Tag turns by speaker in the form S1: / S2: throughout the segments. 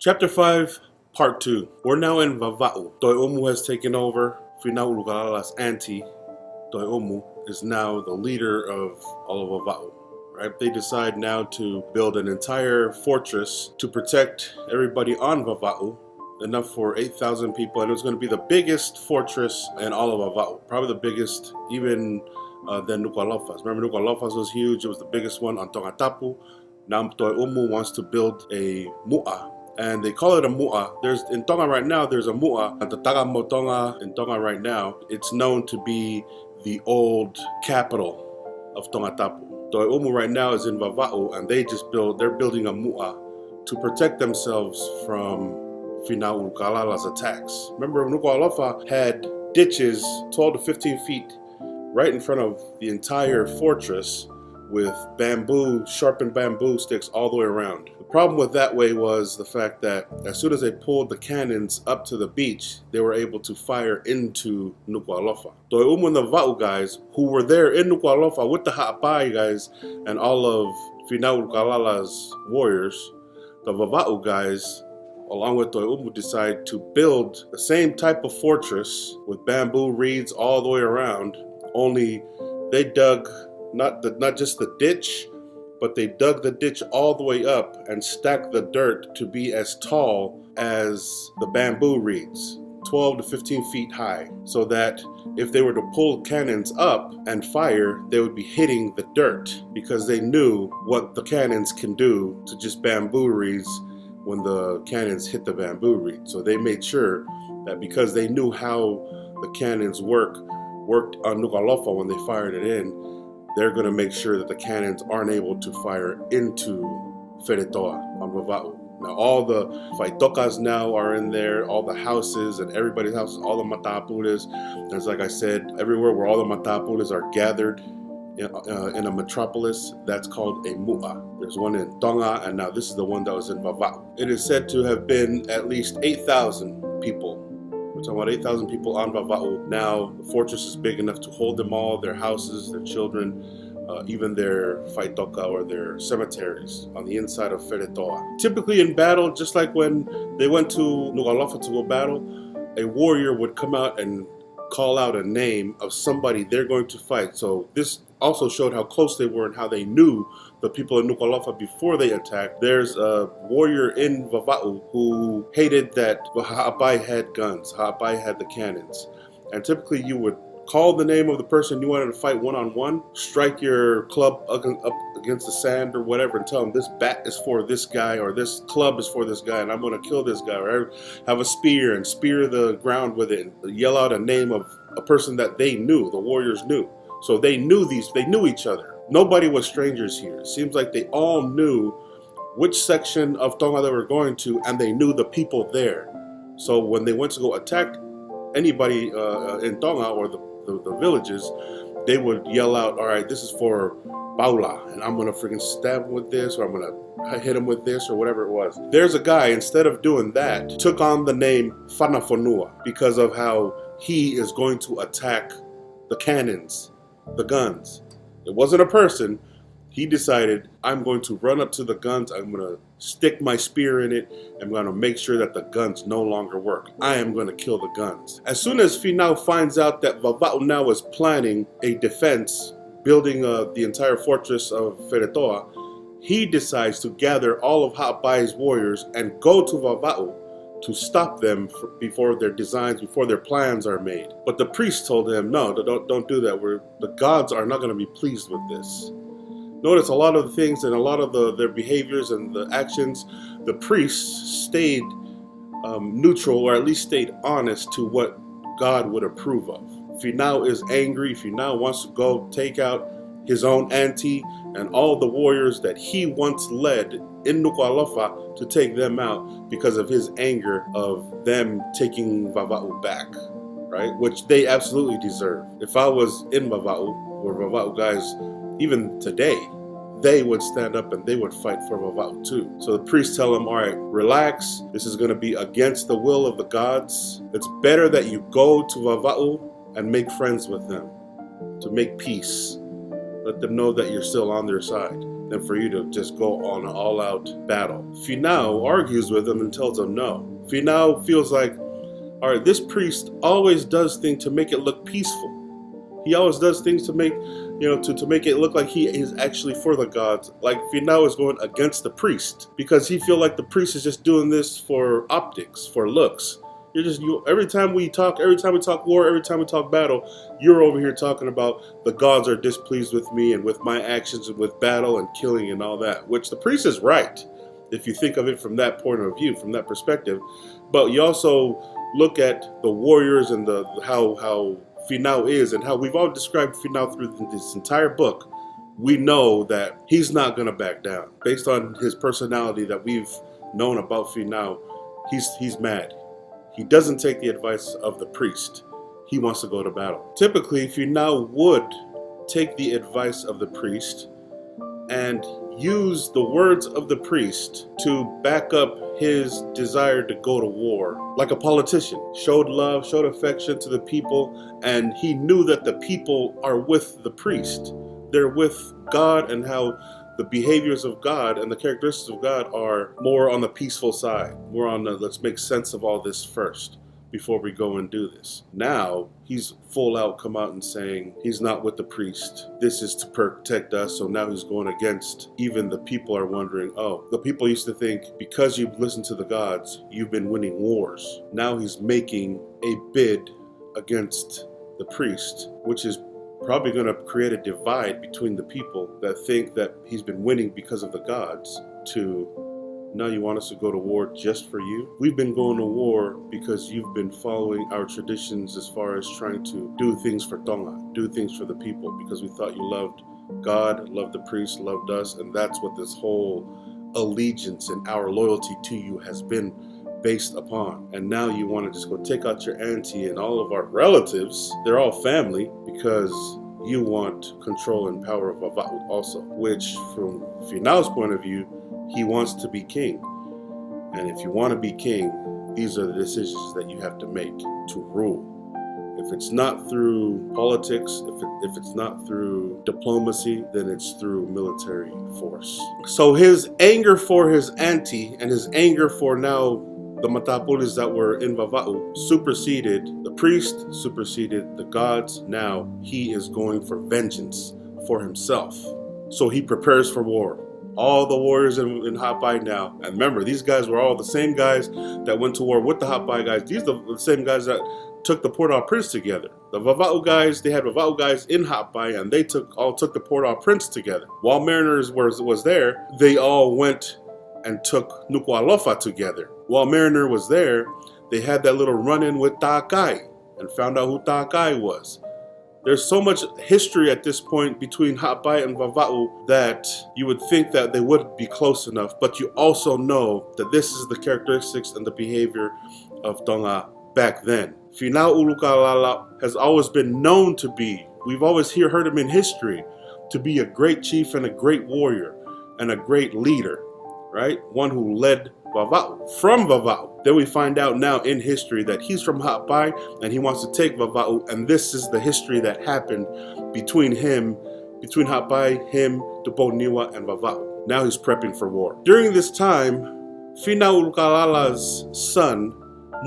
S1: Chapter 5, Part 2. We're now in Vava'u. Toi'omu has taken over. Finau Ulukalala's auntie, Toi'omu, is now the leader of all of Vava'u. Right? They decide now to build an entire fortress to protect everybody on Vava'u, enough for 8,000 people, and it was going to be the biggest fortress in all of Vava'u. Probably the biggest, even than Nuku'alofa's. Remember, Nuku'alofa's was huge. It was the biggest one on Tongat. Now Toi'omu wants to build a mu'a, and they call it a mu'a. There's in Tonga right now. There's a mu'a at the Tagamo Tonga in Tonga right now. It's known to be the old capital of Tongatapu. Toi'omu right now is in Vava'u, and they're building a mu'a to protect themselves from Finau Ulukalala's attacks. Remember, Nuku'alofa had ditches 12 to 15 feet right in front of the entire fortress with sharpened bamboo sticks all the way around. The problem with that way was the fact that as soon as they pulled the cannons up to the beach, they were able to fire into Nuku'alofa. Toi'omu and the Vava'u guys, who were there in Nuku'alofa with the Ha'apai guys and all of Finau Ulukalala's warriors, the Vava'u guys, along with Toi'omu, decide to build the same type of fortress with bamboo reeds all the way around, only they dug not just the ditch, but they dug the ditch all the way up and stacked the dirt to be as tall as the bamboo reeds, 12 to 15 feet high, so that if they were to pull cannons up and fire, they would be hitting the dirt, because they knew what the cannons can do to just bamboo reeds when the cannons hit the bamboo reed. So they made sure that because they knew how the cannons worked on Nuku'alofa when they fired it in, they're going to make sure that the cannons aren't able to fire into Feretoa on Vava'u. Now all the Faitokas now are in there, all the houses and everybody's houses, all the matapules. As like I said, everywhere where all the matapules are gathered in a metropolis, that's called a mu'a. There's one in Tonga, and now this is the one that was in Vava'u. It is said to have been at least 8,000 people. We're talking about 8,000 people on Vava'u. Now the fortress is big enough to hold them all, their houses, their children, even their faitoka or their cemeteries on the inside of Feretoa. Typically in battle, just like when they went to Nuku'alofa to go battle, a warrior would come out and call out a name of somebody they're going to fight. So this also showed how close they were and how they knew the people in Nuku'alofa before they attacked. There's a warrior in Vava'u who hated that Ha'apai had guns, Ha'apai had the cannons. And typically you would call the name of the person you wanted to fight one-on-one, strike your club up against the sand or whatever, and tell them this bat is for this guy, or this club is for this guy, and I'm going to kill this guy. Or have a spear and spear the ground with it and yell out a name of a person that they knew, the warriors knew. So they knew each other. Nobody was strangers here. It seems like they all knew which section of Tonga they were going to, and they knew the people there. So when they went to go attack anybody in Tonga or the villages, they would yell out, all right, this is for Paula, and I'm going to freaking stab him with this, or I'm going to hit him with this, or whatever it was. There's a guy, instead of doing that, took on the name Fanafonua because of how he is going to attack the cannons, the guns. It wasn't a person. He decided, I'm going to run up to the guns, I'm going to stick my spear in it, I'm going to make sure that the guns no longer work. I am going to kill the guns. As soon as Finau finds out that Vava'u now is planning a defense, building the entire fortress of Feretoa, he decides to gather all of Ha'apai's warriors and go to Vava'u to stop them before their plans are made. But the priest told him, no, don't do that. The gods are not going to be pleased with this. Notice a lot of the things and a lot of their behaviors and the actions, the priests stayed neutral, or at least stayed honest to what God would approve of. Finau is angry. Finau wants to go take out his own auntie and all the warriors that he once led in Nuku'alofa to take them out because of his anger of them taking Vava'u back, right? Which they absolutely deserve. If I was in Vava'u, or Vava'u guys, even today, they would stand up and they would fight for Vava'u too. So the priests tell him, all right, relax. This is going to be against the will of the gods. It's better that you go to Vava'u and make friends with them, to make peace. Let them know that you're still on their side. than for you to just go on an all-out battle. Finau argues with him and tells him no. Finau feels like, all right, this priest always does things to make it look peaceful. He always does things to make, to make it look like he is actually for the gods. Like Finau is going against the priest because he feel like the priest is just doing this for optics, for looks. Every time we talk war, every time we talk battle, you're over here talking about the gods are displeased with me and with my actions and with battle and killing and all that, which the priest is right if you think of it from that point of view, from that perspective. But you also look at the warriors and how Finau is and how we've all described Finau through this entire book. We know that he's not going to back down. Based on his personality that we've known about Finau, he's mad. He doesn't take the advice of the priest. He wants to go to battle. Typically, Finau would take the advice of the priest and use the words of the priest to back up his desire to go to war. Like a politician, showed love, showed affection to the people, and he knew that the people are with the priest. They're with God, and how the behaviors of God and the characteristics of God are more on the peaceful side. More on the let's make sense of all this first before we go and do this. Now he's full out come out and saying he's not with the priest. This is to protect us. So now he's going against. Even the people are wondering, oh, the people used to think because you've listened to the gods, you've been winning wars. Now he's making a bid against the priest, which is probably going to create a divide between the people that think that he's been winning because of the gods to now you want us to go to war just for you? We've been going to war because you've been following our traditions as far as trying to do things for Tonga, do things for the people, because we thought you loved God, loved the priest, loved us, and that's what this whole allegiance and our loyalty to you has been based upon. And now you want to just go take out your auntie and all of our relatives, they're all family, because you want control and power of Vava'u also, which from Finau's point of view, he wants to be king. And if you want to be king, these are the decisions that you have to make to rule. If it's not through politics, if it's not through diplomacy, then it's through military force. So his anger for his auntie and his anger for now the matapulis that were in Vava'u superseded the priest, superseded the gods. Now he is going for vengeance for himself. So he prepares for war. All the warriors in Hapai now, and remember, these guys were all the same guys that went to war with the Hapai guys. These are the same guys that took the Port-au-Prince together. The Vava'u guys, they had Vava'u guys in Hapai, and they all took the Port-au-Prince together. While Mariners was there, they all went and took Nuku'alofa together. While Mariner was there, they had that little run-in with Ta'akai and found out who Ta'akai was. There's so much history at this point between Hapai and Vava'u that you would think that they would be close enough, but you also know that this is the characteristics and the behavior of Tonga back then. Finau Ulukalala has always been known to be, we've always heard him in history, to be a great chief and a great warrior and a great leader, right? One who led Vava'u, from Vava'u. Then we find out now in history that he's from Hapai and he wants to take Vava'u, and this is the history that happened between Hapai, him, Tuponiwa, and Vava'u. Now he's prepping for war. During this time, Finau Ulukalala's son,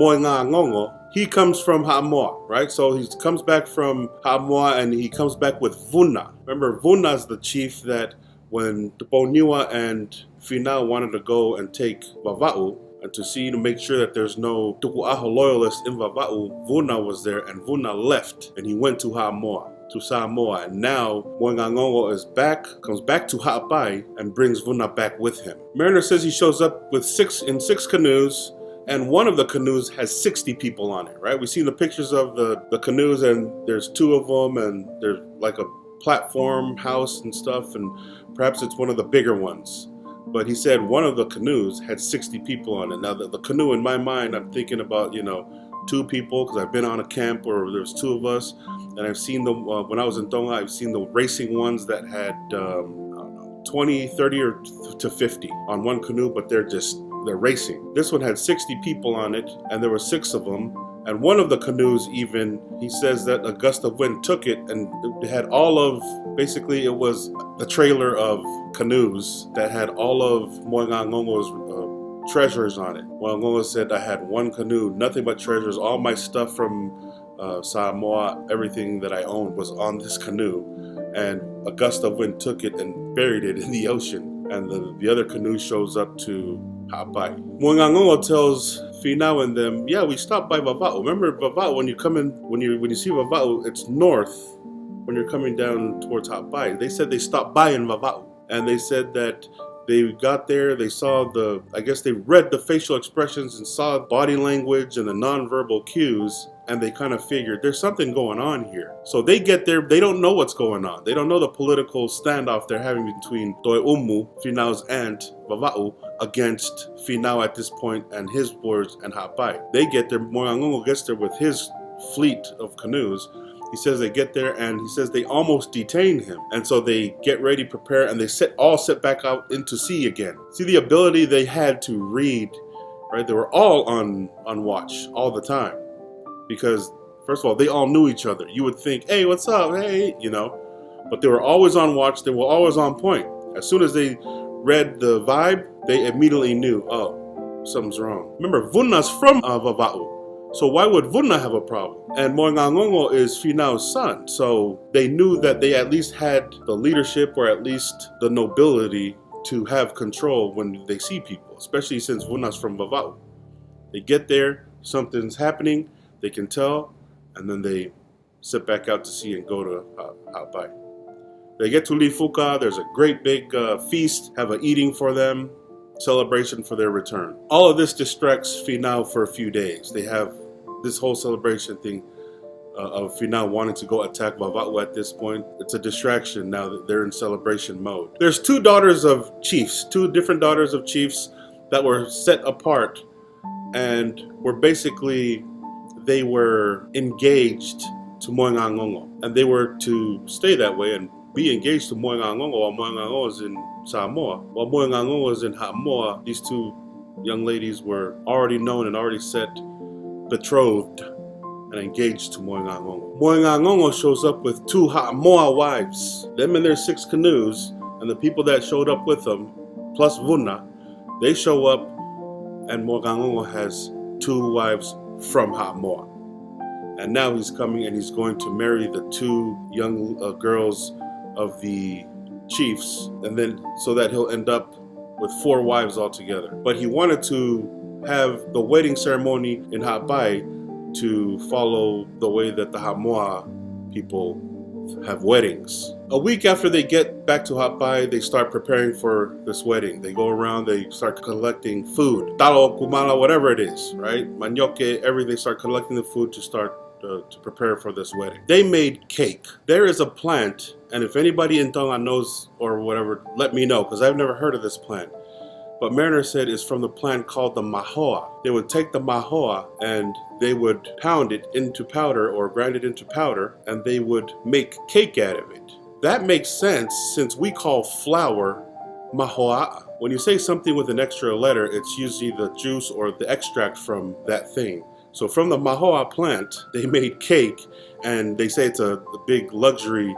S1: Moenga, he comes from Ha'amoa, right? So he comes back from Ha'amoa and he comes back with Vuna. Remember, Vuna is the chief that when Tuponiwa and Finau wanted to go and take Vava'u and to make sure that there's no Tuku'aho loyalists in Vava'u, Vuna was there, and Vuna left and he went to Ha'amoa, to Samoa. And now Moenga is back, comes back to Ha'apai and brings Vuna back with him. Mariner says he shows up with six canoes, and one of the canoes has 60 people on it, right? We've seen the pictures of the canoes, and there's two of them, and there's like a platform house and stuff, and perhaps it's one of the bigger ones. But he said one of the canoes had 60 people on it. Now the canoe, in my mind, I'm thinking about, two people, because I've been on a camp where there's two of us, and I've seen them, when I was in Tonga, I've seen the racing ones that had, 20, 30, or to 50 on one canoe, but they're racing. This one had 60 people on it, and there were 6 of them, And one of the canoes, even, he says that a gust of wind took it, and it had all of, basically it was a trailer of canoes that had all of Moengangongo's treasures on it. Moengangongo said, I had one canoe, nothing but treasures. All my stuff from Samoa, everything that I owned was on this canoe. And a gust of wind took it and buried it in the ocean. And the other canoe shows up to Ha'apai. Moengangongo tells Finau and them, yeah, we stopped by Vava'u. Remember Vava'u, when you come in, when you see Vava'u, it's north when you're coming down towards Ha'apai. They said they stopped by in Vava'u. And they said that they got there, they saw I guess they read the facial expressions and saw body language and the nonverbal cues, and they kind of figured there's something going on here. So they get there, they don't know what's going on. They don't know the political standoff they're having between To'eumu, Finau's aunt, Vava'u, against Finau at this point and his boys and Ha'apai. They get there, Moengangongo gets there with his fleet of canoes. He says they get there, and he says they almost detain him. And so they get ready, prepare, and they all set back out into sea again. See the ability they had to read, right? They were all on watch all the time. Because, first of all, they all knew each other. You would think, hey, what's up? Hey, you know. But they were always on watch. They were always on point. As soon as they read the vibe, they immediately knew, oh, something's wrong. Remember, Vuna's from Vava'u. So why would Vuna have a problem? And Moengangongo is Finau's son. So they knew that they at least had the leadership, or at least the nobility, to have control when they see people, especially since Vuna's from Vava'u. They get there, something's happening, they can tell, and then they sit back out to sea and go to Ha'apai. They get to Lifuka, there's a great big feast, have an eating for them, celebration for their return. All of this distracts Finau for a few days. They have this whole celebration thing of Finau wanting to go attack Vava'u at this point. It's a distraction now that they're in celebration mode. There's two daughters of chiefs, two different daughters of chiefs that were set apart and were basically, they were engaged to Moengangongo. And they were to stay that way and be engaged to Moengangongo while Moengangongo is in Samoa. While Moengangongo is in Ha'amoa, these two young ladies were already known and already set, betrothed, and engaged to Moengangongo. Moengangongo shows up with two Ha'amoa wives. Them and their 6 canoes, and the people that showed up with them, plus Vuna, they show up, and Moengangongo has 2 wives from Ha'amoa. And now he's coming and he's going to marry the 2 young girls of the chiefs, and then so that he'll end up with 4 wives altogether. But he wanted to have the wedding ceremony in Ha'apai to follow the way that the Ha'amoa people have weddings. A week after they get back to Ha'apai, they start preparing for this wedding. They go around, they start collecting food. Talo, kumala, whatever it is, right? Manioke, everything. They start collecting the food to start to prepare for this wedding. They made cake. There is a plant, and if anybody in Tonga knows or whatever, let me know, because I've never heard of this plant. But Mariner said it's from the plant called the mahoa. They would take the mahoa and they would pound it into powder or grind it into powder, and they would make cake out of it. That makes sense since we call flour mahoa. When you say something with an extra letter, it's usually the juice or the extract from that thing. So from the mahoa plant, they made cake, and they say it's a big luxury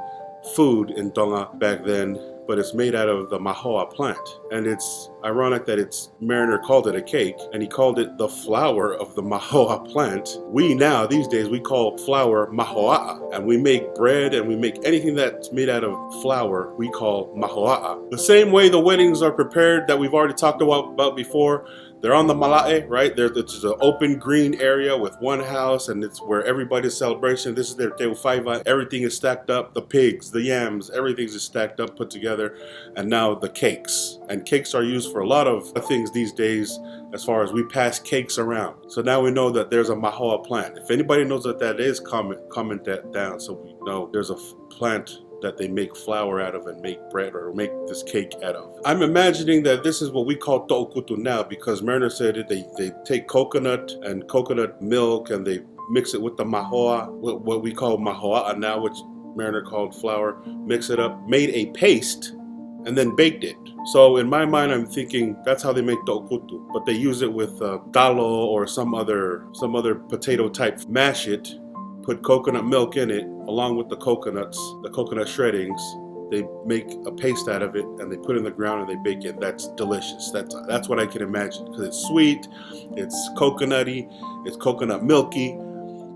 S1: food in Tonga back then, but it's made out of the mahoa plant. And it's ironic that Mariner called it a cake, and he called it the flower of the mahoa plant. We now, these days, we call flour mahoa, and we make bread and we make anything that's made out of flour, we call mahoa. The same way the weddings are prepared that we've already talked about before. They're on the malae, right? It's an open green area with one house, and it's where everybody's celebration. This is their teufaiva. Everything is stacked up. The pigs, the yams, everything's just stacked up, put together. And now the cakes. And cakes are used for a lot of things these days as far as we pass cakes around. So now we know that there's a mahoa plant. If anybody knows what that is, comment that down so we know there's a plant that they make flour out of and make bread or make this cake out of. I'm imagining that this is what we call to'ukutu now, because Mariner said that they take coconut and coconut milk and they mix it with the mahoa, what we call mahoa now, which Mariner called flour, mix it up, made a paste, and then baked it. So in my mind, I'm thinking that's how they make to'okutu, but they use it with talo or some other potato type. Mash it, put coconut milk in it, along with the coconut shreddings. They make a paste out of it and they put it in the ground and they bake it. That's delicious. That's what I can imagine because it's sweet, it's coconutty, it's coconut milky,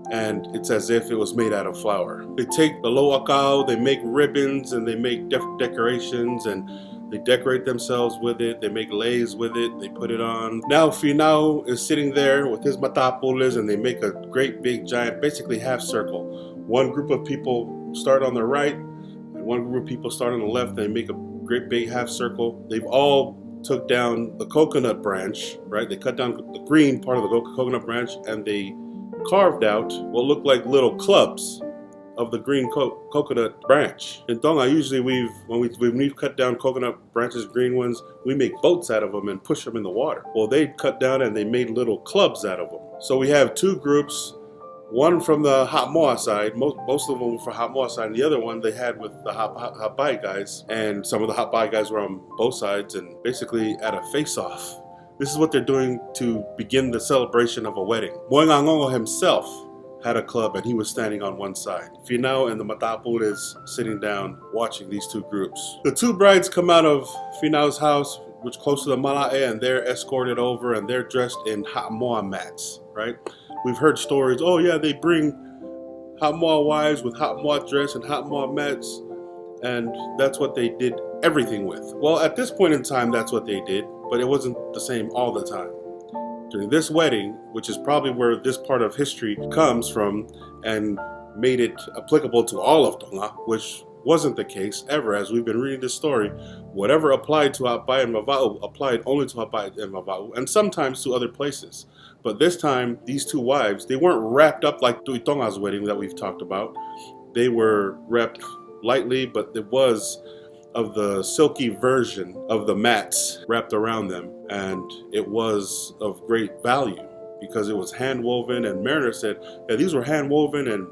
S1: and it's as if it was made out of flour. They take the lo'akau, they make ribbons and they make decorations and they decorate themselves with it. They make leis with it. They put it on. Now Finau is sitting there with his matapules and they make a great big giant, basically half circle. One group of people start on the right and one group of people start on the left. They make a great big half circle. They've all took down the coconut branch, right? They cut down the green part of the coconut branch and they carved out what looked like little clubs of the green coconut branch. In Tonga, usually when we've cut down coconut branches, green ones, we make boats out of them and push them in the water. Well, they cut down and they made little clubs out of them. So we have two groups, one from the Ha'moa side, most of them were for Ha'moa side, and the other one they had with the Hapai guys, and some of the Hapai guys were on both sides and basically at a face-off. This is what they're doing to begin the celebration of a wedding. Moengangongo himself had a club and he was standing on one side. Finau and the Matapu is sitting down watching these two groups. The two brides come out of Finau's house, which is close to the Mala'e, and they're escorted over and they're dressed in Ha'moa mats, right? We've heard stories, oh yeah, they bring Ha'moa wives with Ha'moa dress and Ha'moa mats, and that's what they did everything with. Well, at this point in time, that's what they did, but it wasn't the same all the time. During this wedding, which is probably where this part of history comes from and made it applicable to all of Tonga, which wasn't the case ever. As we've been reading this story, whatever applied to Hapai and Vava'u applied only to Hapai and Vava'u, and sometimes to other places. But this time, these two wives, they weren't wrapped up like Tui Tonga's wedding that we've talked about. They were wrapped lightly, but it was of the silky version of the mats wrapped around them, and it was of great value because it was hand woven. And Mariner said that these were hand woven and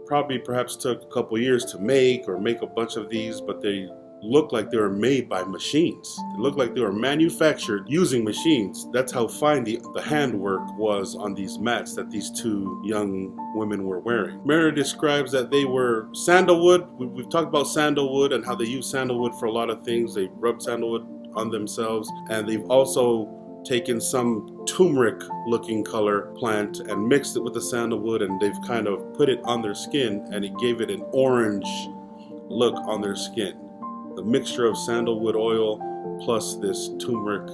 S1: perhaps took a couple years to make a bunch of these, but they looked like they were made by machines. They looked like they were manufactured using machines. That's how fine the handwork was on these mats that these two young women were wearing. Mariner describes that they were sandalwood. We've talked about sandalwood and how they use sandalwood for a lot of things. They rub sandalwood on themselves, and they've also taken some turmeric looking color plant and mixed it with the sandalwood, and they've kind of put it on their skin, and it gave it an orange look on their skin. The mixture of sandalwood oil plus this turmeric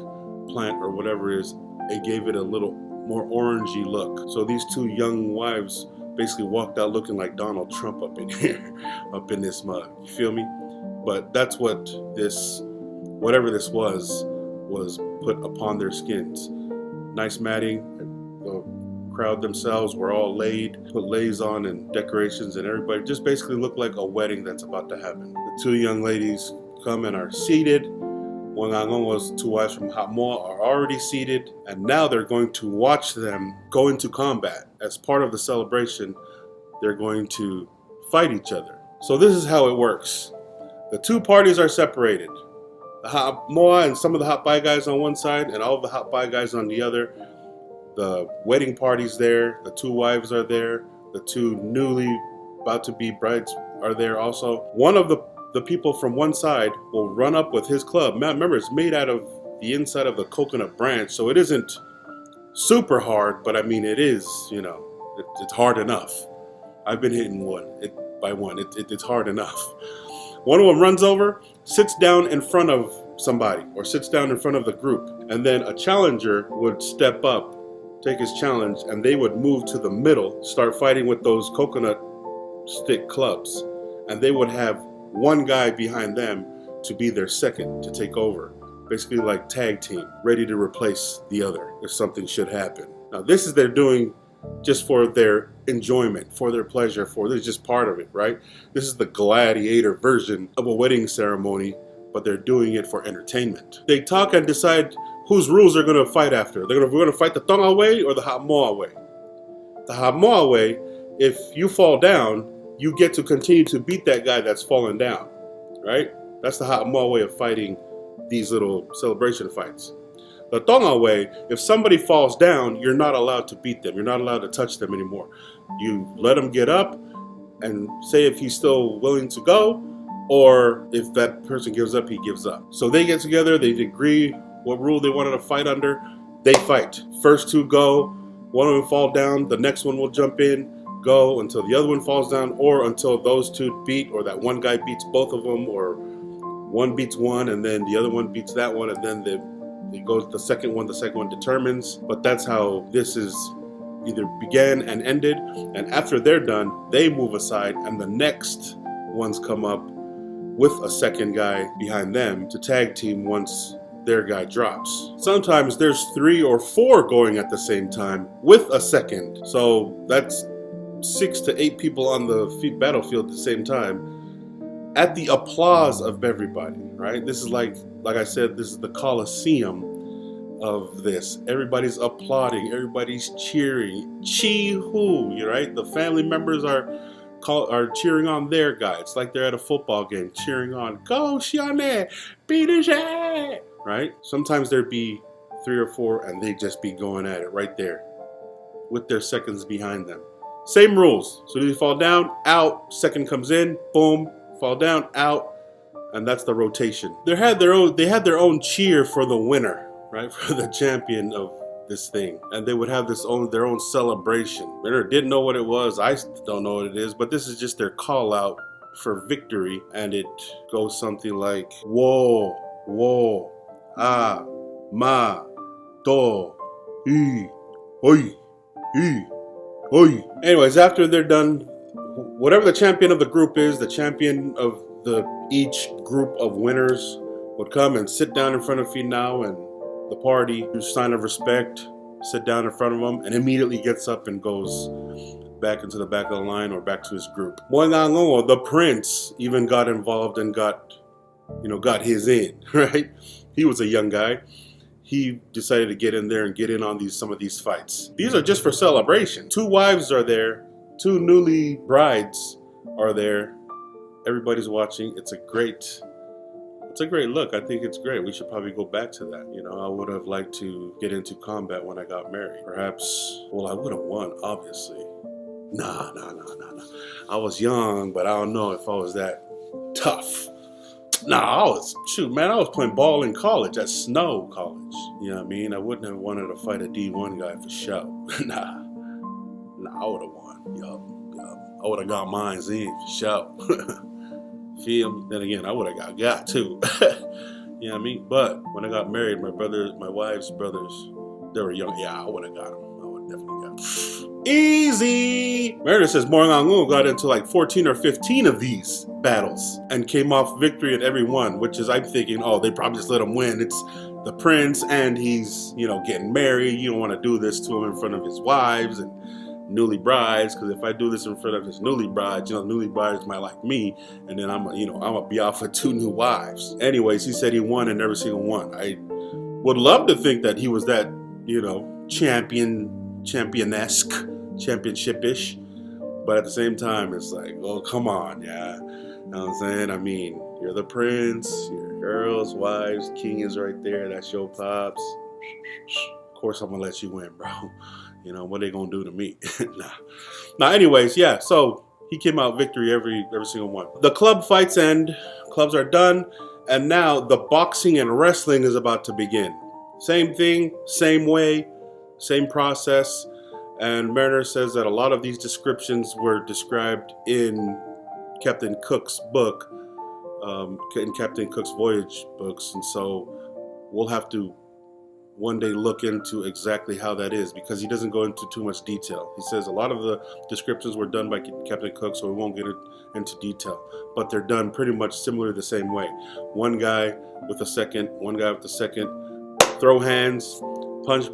S1: plant or whatever it is, it gave it a little more orangey look. So these two young wives basically walked out looking like Donald Trump up in here, up in this mud. You feel me? But that's what whatever this was put upon their skins. Nice matting. The crowd themselves were all put leis on and decorations, and everybody just basically looked like a wedding that's about to happen. The two young ladies come and are seated. Moengangongo's two wives from Ha'moa are already seated, and now they're going to watch them go into combat. As part of the celebration, they're going to fight each other. So this is how it works. The two parties are separated. The Ha'moa and some of the Hapai guys on one side and all of the Hapai guys on the other. The wedding party's there, the two wives are there, the two newly about to be brides are there also. One of the people from one side will run up with his club. Now, remember, it's made out of the inside of the coconut branch, so it isn't super hard, but I mean, it is, it's hard enough. I've been hitting by one. It's hard enough. One of them runs over, sits down in front of somebody or sits down in front of the group, and then a challenger would step up, take his challenge, and they would move to the middle, start fighting with those coconut stick clubs, and they would have one guy behind them to be their second, to take over. Basically like tag team, ready to replace the other if something should happen. Now this is they're doing just for their enjoyment, for their pleasure, this is just part of it, right? This is the gladiator version of a wedding ceremony, but they're doing it for entertainment. They talk and decide whose rules they're going to fight after. We're going to fight the Tonga way or the Ha'moa way. The Ha'moa way, if you fall down, you get to continue to beat that guy that's fallen down, right? That's the Ha'moa way of fighting these little celebration fights. The Tonga way, if somebody falls down, you're not allowed to beat them. You're not allowed to touch them anymore. You let them get up and say if he's still willing to go, or if that person gives up, he gives up. So they get together, they agree what rule they wanted to fight under, they fight. First two go, one of them fall down, the next one will jump in, go until the other one falls down, or until those two beat, or that one guy beats both of them, or one beats one and then the other one beats that one, and then it goes the second one determines. But that's how this is either began and ended. And after they're done, they move aside and the next ones come up with a second guy behind them to tag team once their guy drops. Sometimes there's 3 or 4 going at the same time with a second. So that's 6 to 8 people on the battlefield at the same time at the applause of everybody, right? This is like I said, this is the Coliseum of this. Everybody's applauding, everybody's cheering. Chee-hoo, right? The family members are cheering on their guy. It's like they're at a football game cheering on, go Shiane, beat his ass, right? Sometimes there'd be 3 or 4 and they'd just be going at it right there with their seconds behind them. Same rules. So they fall down, out, second comes in, boom, fall down, out, and that's the rotation. They had their own cheer for the winner, right? For the champion of this thing, and they would have their own celebration. Winner didn't know what it was. I don't know what it is, but this is just their call out for victory, and it goes something like wo wo ah ma to I oi I oi. Anyways, after they're done, whatever the champion of the group is, the champion of each group of winners would come and sit down in front of Finau and the party, do sign of respect, sit down in front of him, and immediately gets up and goes back into the back of the line or back to his group. Moingangongo, the prince, even got involved and got his in, right? He was a young guy. He decided to get in there and get in on some of these fights. These are just for celebration. 2 wives are there, 2 newly brides are there. Everybody's watching. It's a great look. I think it's great. We should probably go back to that. I would have liked to get into combat when I got married. Perhaps, well, I would have won, obviously. Nah. I was young, but I don't know if I was that tough. I was playing ball in college at Snow College. You know what I mean? I wouldn't have wanted to fight a D1 guy for show. Nah, I would have won. Yup. I would have got mines in for show. Feel me? Then again, I would have got too. You know what I mean? But when I got married, my wife's brothers, they were young. Yeah, I would have got them. I would have definitely got them. Easy! Meredith says Moringangu got into like 14 or 15 of these battles and came off victory at every one, which is, I'm thinking, oh, they probably just let him win. It's the prince and he's, getting married. You don't want to do this to him in front of his wives and newly brides, because if I do this in front of his newly brides, newly brides might like me, and then I'm gonna be off with 2 new wives. Anyways, he said he won in every single one. I would love to think that he was that, championesque, championship-ish, but at the same time, it's like, oh, come on, yeah. You know what I'm saying? I mean, you're the prince, your girls, wives, king is right there, that's your pops. Of course I'm gonna let you win, bro. What are they gonna do to me? Nah. Anyways, yeah, so he came out victory every single one. The club fights end, clubs are done, and now the boxing and wrestling is about to begin. Same thing, same way, same process. And Mariner says that a lot of these descriptions were described in Captain Cook's book, in Captain Cook's voyage books, and so we'll have to one day look into exactly how that is, because he doesn't go into too much detail. He says a lot of the descriptions were done by Captain Cook, so we won't get into detail, but they're done pretty much similar the same way. One guy with a second, throw hands, punch,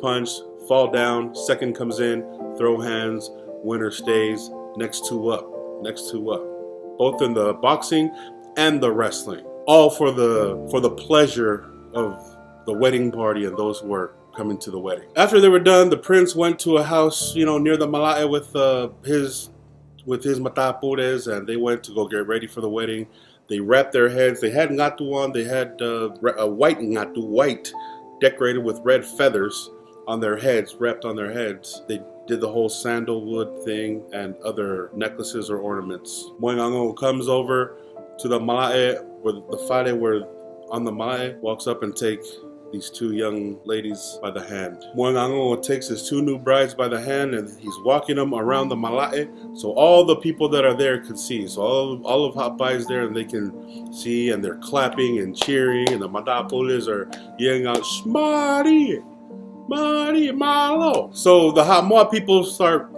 S1: fall down, second comes in, throw hands, winner stays, next 2 up. Both in the boxing and the wrestling, all for the pleasure of the wedding party and those who were coming to the wedding. After they were done, the prince went to a house, near the Malae with his matapures, and they went to go get ready for the wedding. They wrapped their heads. They had ngatu on. They had a white ngatu, white, decorated with red feathers on their heads, wrapped on their heads. They did the whole sandalwood thing and other necklaces or ornaments. Moengango comes over to the malae, where the fale where on the malae, walks up and take these two young ladies by the hand. Moengango takes his two new brides by the hand and he's walking them around the malae so all the people that are there could see. So all of Hapai is there and they can see, and they're clapping and cheering, and the Madapolis are yelling out, Shmari! Mari Malo. So the Hamoa people start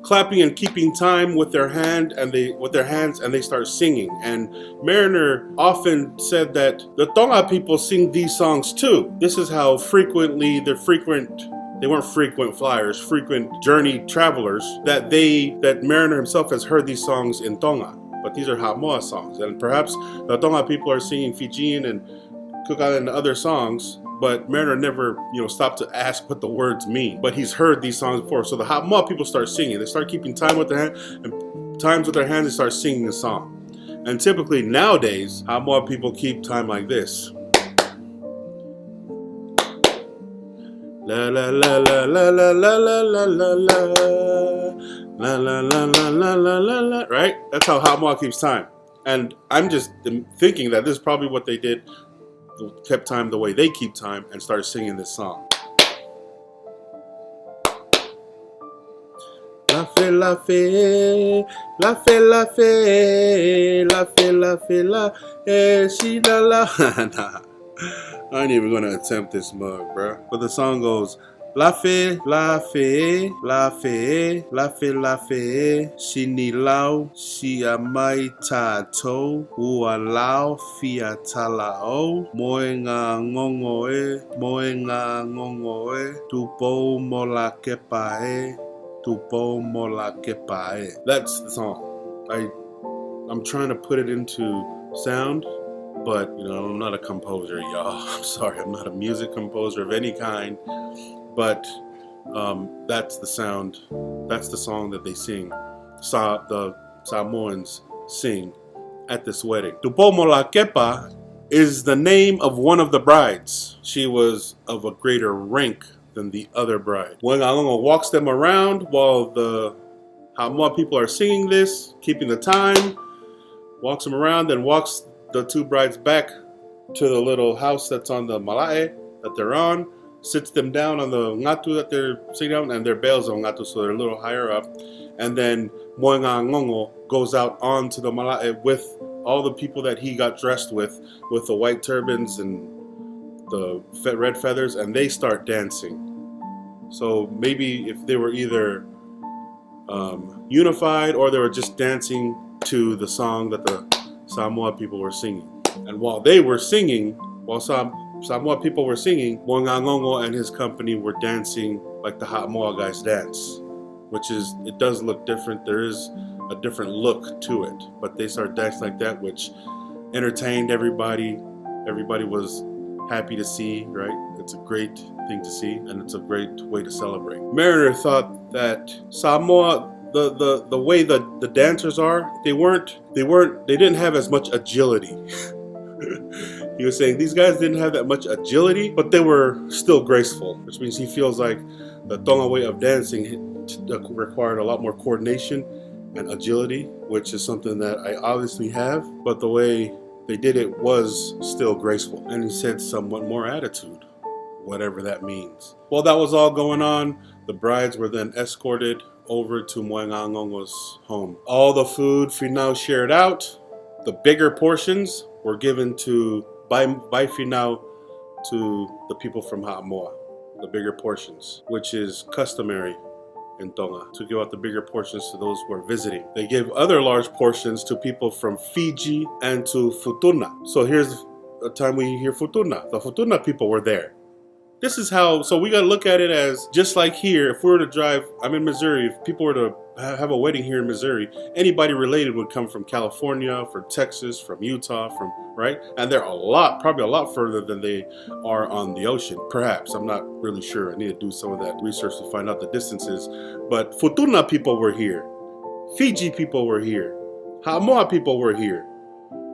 S1: clapping and keeping time with their hands, and they start singing. And Mariner often said that the Tonga people sing these songs too. This is how frequently they weren't frequent flyers, frequent journey travelers, that Mariner himself has heard these songs in Tonga. But these are Hamoa songs, and perhaps the Tonga people are singing Fijian and Cook Island and other songs, but Mariner never, stopped to ask what the words mean. But he's heard these songs before. So the Hamoa people start singing. They start keeping time with their hand, and times with their hands, they start singing the song. And typically nowadays, Hamoa people keep time like this. La la la la la la la la la la la la la la la la la la. Right? That's how Hamoa keeps time. And I'm just thinking that this is probably what they did. Kept time the way they keep time and started singing this song. La fe la fe, la fe la fe, la fe la fe la, she la la. Nah, I ain't even gonna attempt this mug, bro. But the song goes, La fe, la fe, la fe, la fe, la fe, si ni lau, si amai tātou, ua lau, fia talao, moe ngā ngongoe, tupo mo la kepae, tupo mo la kepae. That's the song. I'm trying to put it into sound, but I'm not a composer, y'all. I'm sorry, I'm not a music composer of any kind. But that's the sound, that's the song that they sing, the Samoans sing at this wedding. Tupomola Kepa is the name of one of the brides. She was of a greater rank than the other bride. Moengango walks them around while the Hamoa people are singing this, keeping the time, walks them around, then walks the two brides back to the little house that's on the malae that they're on, sits them down on the ngatu that they're sitting down, and their bales on ngatu, so they're a little higher up. And then Moengango goes out onto the malae with all the people that he got dressed with the white turbans and the red feathers, and they start dancing. So maybe if they were either unified or they were just dancing to the song that the Samoa people were singing. And while they were singing, Samoa people were singing, Moengango and his company were dancing like the Hamoa guys dance, it does look different. There is a different look to it, but they started dancing like that, which entertained everybody. Everybody was happy to see, right? It's a great thing to see, and it's a great way to celebrate. Mariner thought that Samoa, the way the dancers are, they didn't have as much agility. He was saying these guys didn't have that much agility, but they were still graceful, which means he feels like the Tonga way of dancing required a lot more coordination and agility, which is something that I obviously have, but the way they did it was still graceful. And he said somewhat more attitude, whatever that means. While that was all going on, the brides were then escorted over to Moengango's home. All the food Finau shared out. The bigger portions were given by Finau to the people from Hamoa, the bigger portions, which is customary in Tonga, to give out the bigger portions to those who are visiting. They give other large portions to people from Fiji and to Futuna. So here's a time we hear Futuna. The Futuna people were there. This is how, so we got to look at it as just like here, if we were to drive, I'm in Missouri, if people were to have a wedding here in Missouri, anybody related would come from California, from Texas, from Utah, right? And they're probably a lot further than they are on the ocean, perhaps. I'm not really sure. I need to do some of that research to find out the distances. But Futuna people were here. Fiji people were here. Hamoa people were here.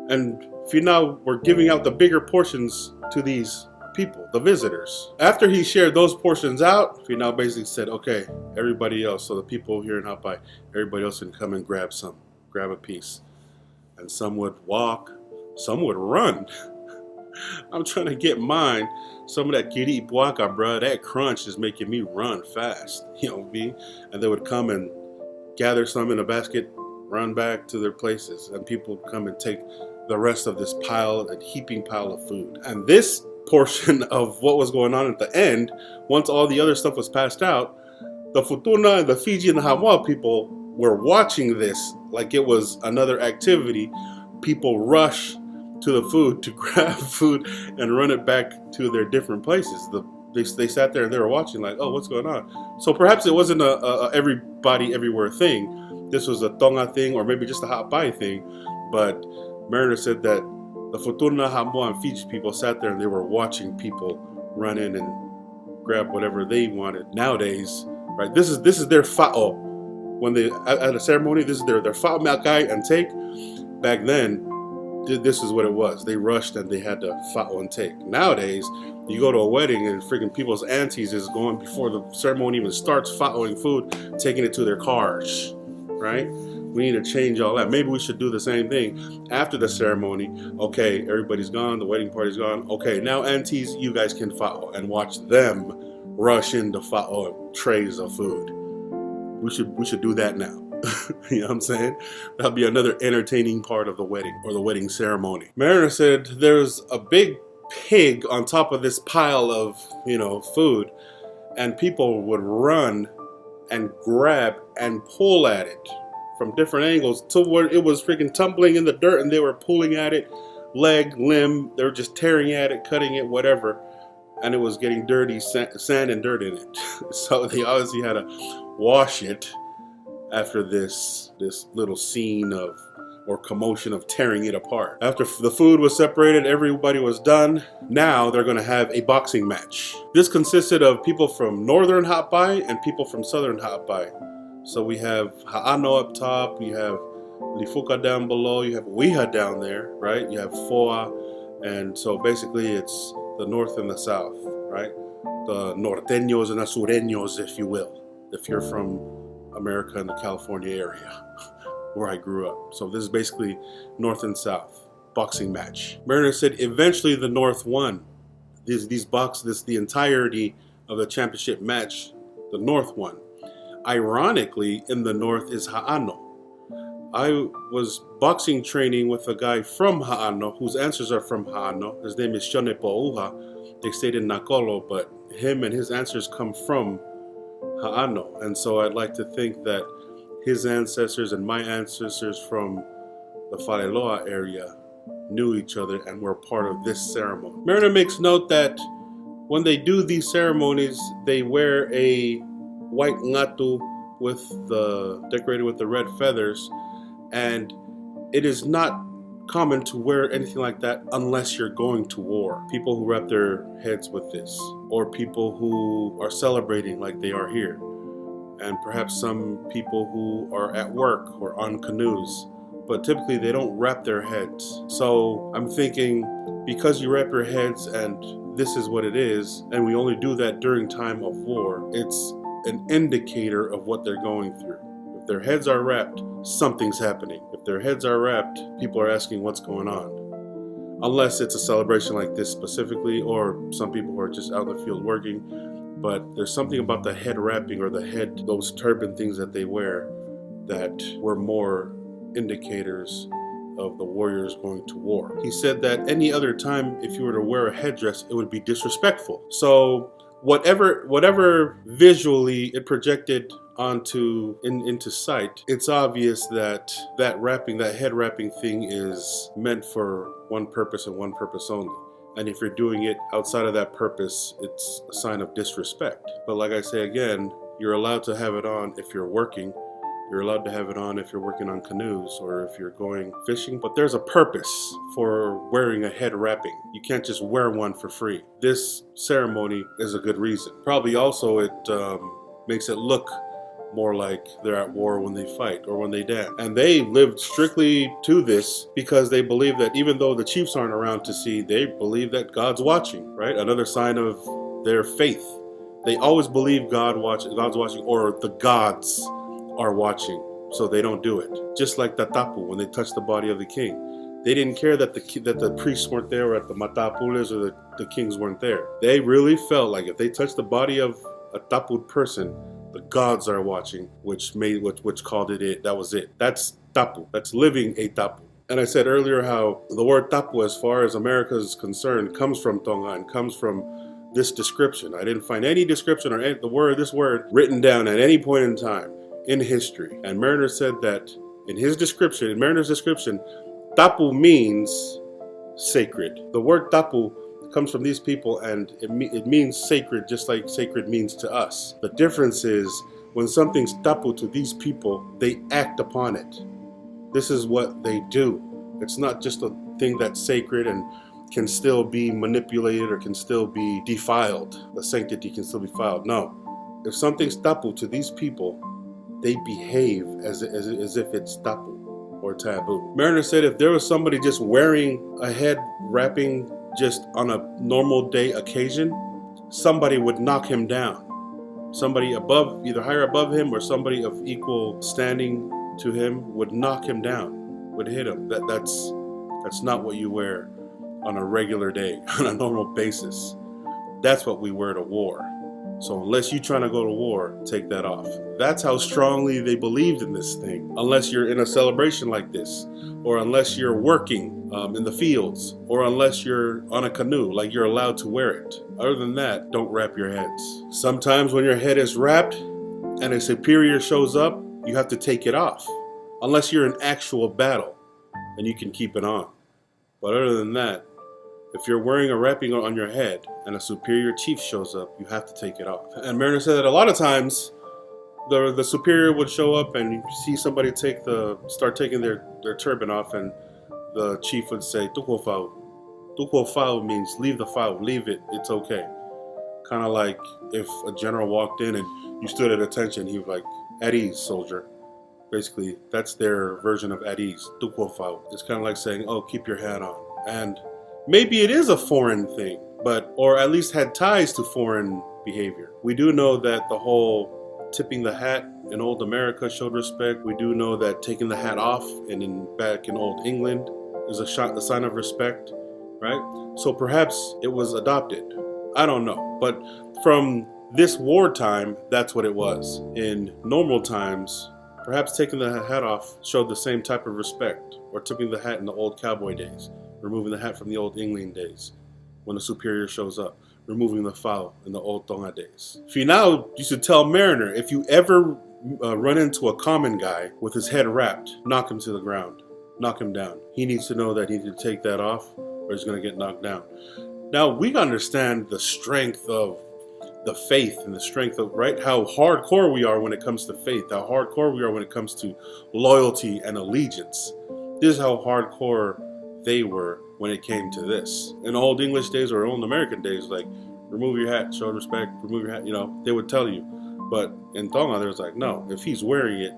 S1: And Finau were giving out the bigger portions to these people, the visitors. After he shared those portions out, Finau basically said, okay, everybody else, so the people here in Hapai, everybody else can come and grab a piece. And some would walk, some would run. I'm trying to get mine. Some of that kiri puaka, bro, that crunch is making me run fast. You know me? And they would come and gather some in a basket, run back to their places, and people would come and take the rest of this pile, a heaping pile of food. And this portion of what was going on at the end, once all the other stuff was passed out, the Futuna and the Fiji and the Hamoa people were watching this like it was another activity. People rush to the food to grab food and run it back to their different places. They sat there and they were watching like, oh, what's going on? So perhaps it wasn't a everybody everywhere thing. This was a Tonga thing or maybe just a Hapai thing. But Mariner said that the Futuna, Hamoa, and Fiji people sat there and they were watching people run in and grab whatever they wanted. Nowadays, right, this is their fa'o. When they at a ceremony, this is their fa'o meakai and take. Back then, this is what it was. They rushed and they had to fa'o and take. Nowadays, you go to a wedding and freaking people's aunties is going before the ceremony even starts fa'oing food, taking it to their cars, right? We need to change all that. Maybe we should do the same thing after the ceremony. Okay, everybody's gone. The wedding party's gone. Okay, now aunties, you guys can fa'o and watch them rush into fa'o trays of food. We should do that now. You know what I'm saying? That'll be another entertaining part of the wedding or the wedding ceremony. Mariner said there's a big pig on top of this pile of, food, and people would run and grab and pull at it from different angles to where it was freaking tumbling in the dirt and they were pulling at it, leg, limb, they were just tearing at it, cutting it, whatever, and it was getting dirty, sand and dirt in it. So they obviously had to wash it after this little scene or commotion of tearing it apart. After the food was separated, everybody was done. Now they're going to have a boxing match. This consisted of people from northern Hapai and people from southern Hapai. So we have Ha'ano up top, you have Lifuka down below, you have Wiha down there, right? You have Foa, and so basically it's the north and the south, right? The norteños and the sureños, if you will, if you're from America and the California area where I grew up. So this is basically north and south boxing match. Mariner said eventually the north won. The entirety of the championship match, the north won. Ironically, in the north is Ha'ano. I was boxing training with a guy from Ha'ano whose ancestors are from Ha'ano. His name is Shone Po'uha. They stayed in Nakolo, but him and his ancestors come from Ha'ano. And so I'd like to think that his ancestors and my ancestors from the Whaleloa area knew each other and were part of this ceremony. Mariner makes note that when they do these ceremonies, they wear a white ngatu decorated with the red feathers, and it is not common to wear anything like that unless you're going to war. People who wrap their heads with this, or people who are celebrating like they are here, and perhaps some people who are at work or on canoes, but typically they don't wrap their heads. So I'm thinking, because you wrap your heads and this is what it is, and we only do that during time of war, it's an indicator of what they're going through. If their heads are wrapped, something's happening. If their heads are wrapped, people are asking what's going on. Unless it's a celebration like this specifically, or some people who are just out in the field working. But there's something about the head wrapping or those turban things that they wear that were more indicators of the warriors going to war. He said that any other time, if you were to wear a headdress, it would be disrespectful. So whatever visually it projected into sight, it's obvious that head wrapping thing is meant for one purpose and one purpose only. And if you're doing it outside of that purpose, it's a sign of disrespect. But like I say again, you're allowed to have it on if you're working. You're allowed to have it on if you're working on canoes or if you're going fishing. But there's a purpose for wearing a head wrapping. You can't just wear one for free. This ceremony is a good reason. Probably also it makes it look more like they're at war when they fight or when they dance. And they lived strictly to this because they believe that even though the chiefs aren't around to see, they believe that God's watching, right? Another sign of their faith. They always believe God's watching, or the gods are watching, so they don't do it. Just like the tapu, when they touched the body of the king. They didn't care that the priests weren't there, or that the matapules or the kings weren't there. They really felt like if they touched the body of a tapu person, the gods are watching, which called it. That was it. That's tapu. That's living a tapu. And I said earlier how the word tapu, as far as America is concerned, comes from Tonga and comes from this description. I didn't find any description or this word written down at any point in time in history. And Mariner said that in Mariner's description, tapu means sacred. The word tapu comes from these people, and it means sacred, just like sacred means to us. The difference is when something's tapu to these people, they act upon it. This is what they do. It's not just a thing that's sacred and can still be manipulated or can still be defiled. The sanctity can still be defiled. No. If something's tapu to these people, they behave as if it's tapu or taboo. Mariner said if there was somebody just wearing a head wrapping just on a normal day occasion, somebody would knock him down. Somebody above, either higher above him or somebody of equal standing to him would knock him down, would hit him. That's not what you wear on a regular day, on a normal basis. That's what we wear to war. So unless you're trying to go to war, take that off. That's how strongly they believed in this thing. Unless you're in a celebration like this, or unless you're working in the fields, or unless you're on a canoe, like you're allowed to wear it. Other than that, don't wrap your heads. Sometimes when your head is wrapped and a superior shows up, you have to take it off. Unless you're in actual battle and you can keep it on. But other than that, if you're wearing a wrapping on your head and a superior chief shows up, you have to take it off. And Mariner said that a lot of times the superior would show up and you see somebody start taking their turban off, and the chief would say, "Tuko fau." Tuko fau means leave the fau, leave it, it's okay. Kind of like if a general walked in and you stood at attention, he was like, "At ease, soldier." Basically, that's their version of at ease. Tuko fau. It's kind of like saying, "Oh, keep your hat on." And maybe it is a foreign thing, or at least had ties to foreign behavior. We do know that the whole tipping the hat in old America showed respect. We do know that taking the hat off back in old England is a sign of respect, right? So perhaps it was adopted. I don't know. But from this wartime, that's what it was. In normal times, perhaps taking the hat off showed the same type of respect, or tipping the hat in the old cowboy days. Removing the hat from the old England days, when a superior shows up, removing the fau in the old Tonga days. Finau used to tell Mariner, if you ever run into a common guy with his head wrapped, knock him to the ground, knock him down. He needs to know that he needs to take that off or he's going to get knocked down. Now, we understand the strength of the faith and the strength of, right, how hardcore we are when it comes to faith, how hardcore we are when it comes to loyalty and allegiance. This is how hardcore they were when it came to this. In old English days or old American days, like, remove your hat, show respect, remove your hat, they would tell you. But in Tonga, there's like, no, if he's wearing it,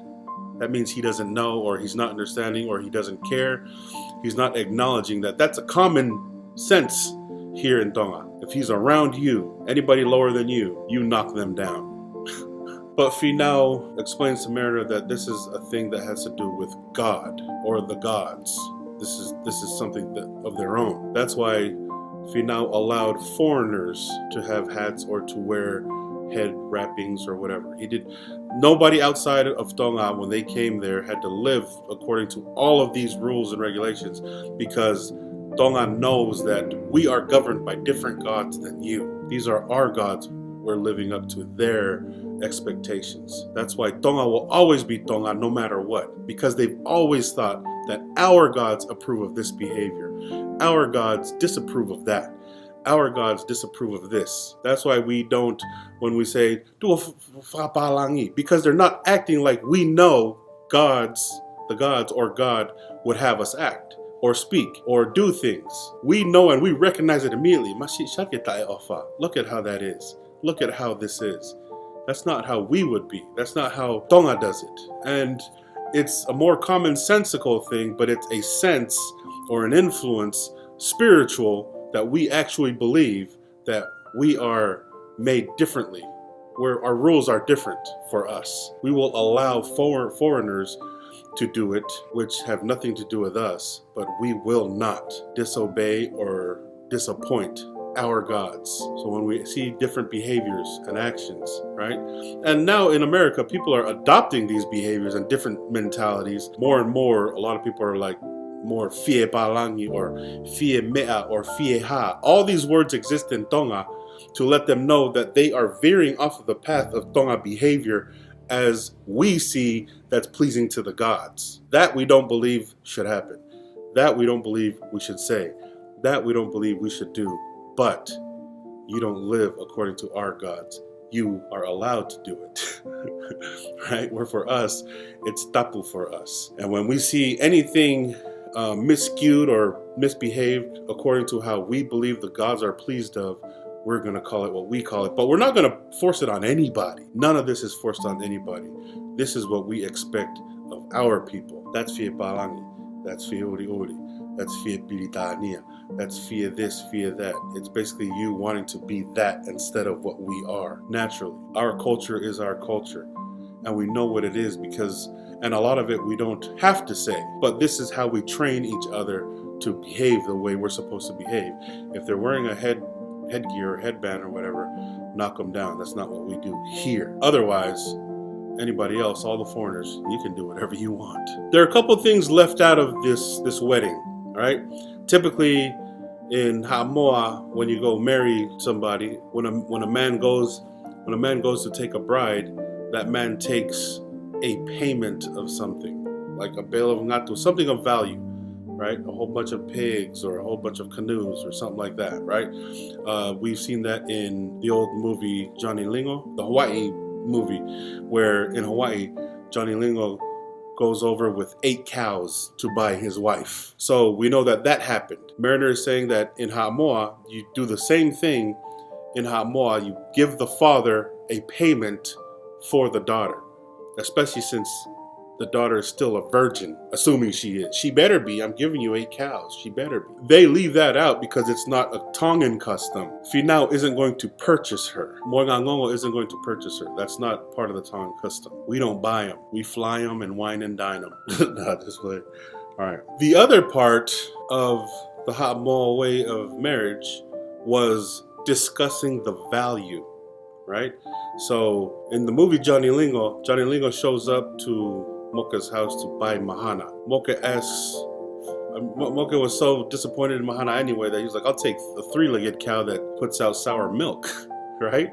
S1: that means he doesn't know, or he's not understanding, or he doesn't care. He's not acknowledging that that's a common sense here in Tonga. If he's around you, anybody lower than you knock them down. But Finau explains to Mariner that this is a thing that has to do with God, or the gods. This is something of their own. That's why Finau allowed foreigners to have hats or to wear head wrappings or whatever. Nobody outside of Tonga, when they came there, had to live according to all of these rules and regulations, because Tonga knows that we are governed by different gods than you. These are our gods. We're living up to their expectations. That's why Tonga will always be Tonga no matter what, because they've always thought that our gods approve of this behavior. Our gods disapprove of that. Our gods disapprove of this. That's why we don't, when we say, because they're not acting like we know the gods or God would have us act, or speak, or do things. We know and we recognize it immediately. Look at how that is. Look at how this is. That's not how we would be. That's not how Tonga does it. And it's a more commonsensical thing, but it's a sense or an influence, spiritual, that we actually believe that we are made differently, where our rules are different for us. We will allow foreigners to do it, which have nothing to do with us, but we will not disobey or disappoint our gods. So when we see different behaviors and actions, right? And now in America, people are adopting these behaviors and different mentalities more and more. A lot of people are like more fie palangi or fie mea or fie ha. All these words exist in Tonga to let them know that they are veering off of the path of Tonga behavior as we see that's pleasing to the gods. That we don't believe should happen. That we don't believe we should say. That we don't believe we should do. But you don't live according to our gods. You are allowed to do it. Right? Where for us, it's tapu for us. And when we see anything miscued or misbehaved according to how we believe the gods are pleased of, we're going to call it what we call it. But we're not going to force it on anybody. None of this is forced on anybody. This is what we expect of our people. That's fie palangi. That's fie uri uri. That's fie piritania. That's fie this, fie that. It's basically you wanting to be that instead of what we are naturally. Our culture is our culture. And we know what it is because, and a lot of it we don't have to say. But this is how we train each other to behave the way we're supposed to behave. If they're wearing a headgear or headband or whatever, knock them down. That's not what we do here. Otherwise, anybody else, all the foreigners, you can do whatever you want. There are a couple things left out of this wedding, right? Typically in Hamoa, when you go marry somebody, when a man goes to take a bride, that man takes a payment of something, like a bale of ngatu, something of value, right? A whole bunch of pigs or a whole bunch of canoes or something like that, right? We've seen that in the old movie Johnny Lingo, the Hawaii movie, where in Hawaii, Johnny Lingo goes over with 8 cows to buy his wife. So we know that happened. Mariner is saying that in Hamoa, you do the same thing. In Hamoa, you give the father a payment for the daughter, especially since the daughter is still a virgin, assuming she is. She better be. I'm giving you 8 cows. She better be. They leave that out because it's not a Tongan custom. Finau isn't going to purchase her. Moingangongo isn't going to purchase her. That's not part of the Tongan custom. We don't buy them. We fly them and wine and dine them. Not this way. All right. The other part of the Ha'amoa way of marriage was discussing the value, right? So in the movie Johnny Lingo shows up to Moka's house to buy Mahana. Moka was so disappointed in Mahana anyway that he was like, I'll take a 3-legged cow that puts out sour milk, right?